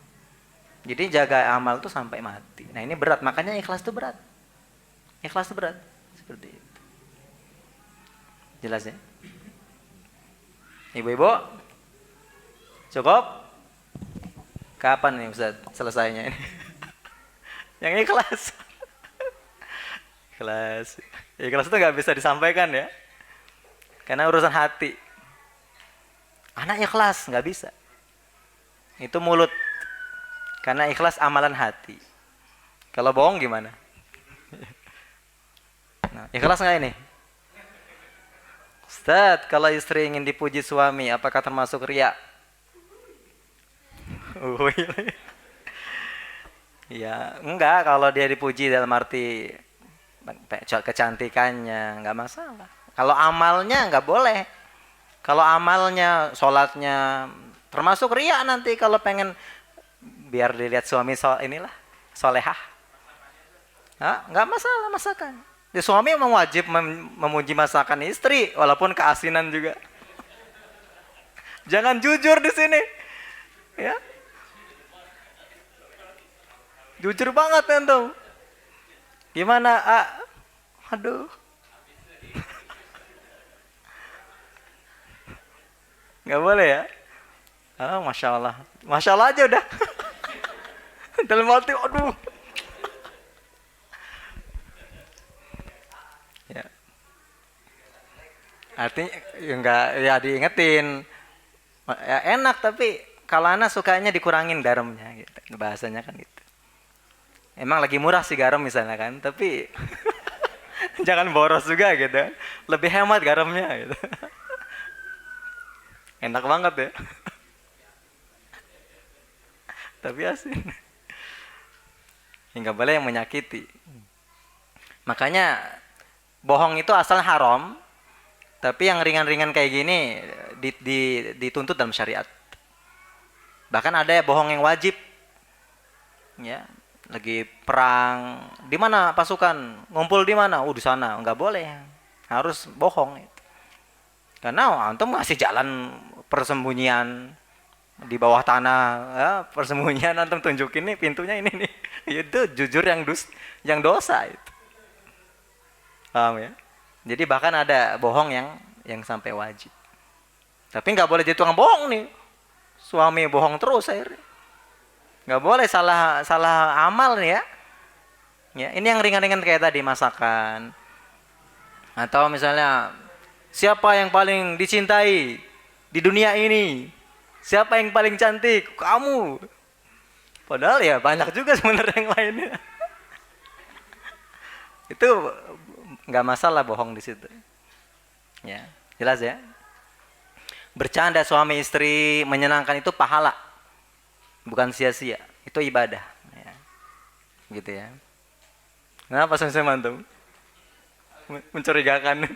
Jadi jaga amal itu sampai mati. Nah ini berat, makanya ikhlas itu berat. Ikhlas itu berat. Seperti itu. Jelas ya? Ibu-ibu? Cukup? Kapan nih Ustaz selesainya ini? Yang ikhlas. Ikhlas. Ikhlas itu gak bisa disampaikan ya. Karena urusan hati. Anak ikhlas gak bisa. Itu mulut. Karena ikhlas amalan hati. Kalau bohong gimana? Nah, ikhlas gak ini? Ustaz, kalau istri ingin dipuji suami, apakah termasuk riya? Ya enggak, kalau dia dipuji dalam arti kecantikannya nggak masalah. Kalau amalnya nggak boleh. Kalau amalnya, sholatnya termasuk riya nanti kalau pengen biar dilihat suami inilah solehah. Nggak masalah masakan. Di suami memang wajib memuji masakan istri walaupun keasinan juga. Jangan jujur di sini, ya. Jujur banget antum. Gimana? Aduh. Nggak boleh ya? Masya Allah. Masya Allah aja udah. Dalam hati, aduh. Ya. Artinya ya enggak, ya diingetin. Ya, enak tapi kalau anak sukanya dikurangin garamnya gitu. Bahasanya kan gitu. Emang lagi murah sih garam misalnya kan, tapi jangan boros juga gitu. Lebih hemat garamnya gitu. Enak banget ya. Tapi asin. Nggak boleh yang menyakiti. Makanya bohong itu asal haram, tapi yang ringan-ringan kayak gini dituntut dalam syariat. Bahkan ada bohong yang wajib. Ya. Lagi perang, di mana pasukan ngumpul di mana? Di sana. Nggak boleh, harus bohong. Karena antum masih jalan persembunyian di bawah tanah, ya, persembunyian antum tunjukin nih pintunya ini nih. Itu jujur yang dosa itu. Paham ya? Jadi bahkan ada bohong yang sampai wajib. Tapi nggak boleh jadi tukang bohong nih. Suami bohong terus akhirnya. Nggak boleh salah amal nih ya. Ya, ini yang ringan-ringan kayak tadi masakan. Atau misalnya siapa yang paling dicintai di dunia ini? Siapa yang paling cantik? Kamu. Padahal ya banyak juga sebenarnya yang lainnya. Itu nggak masalah bohong di situ. Ya, jelas ya. Bercanda suami istri menyenangkan itu pahala, bukan sia-sia. Itu ibadah. Ya. Gitu ya. Kenapa saya mantum? Mencurigakan.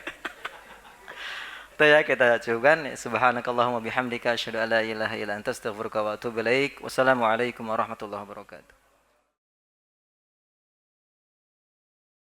Kita cukupkan. Subhanakallahumma bihamdika asyhadu an la ilaha illa anta astaghfiruka wa atubu ilaik. Wassalamualaikum warahmatullahi wabarakatuh.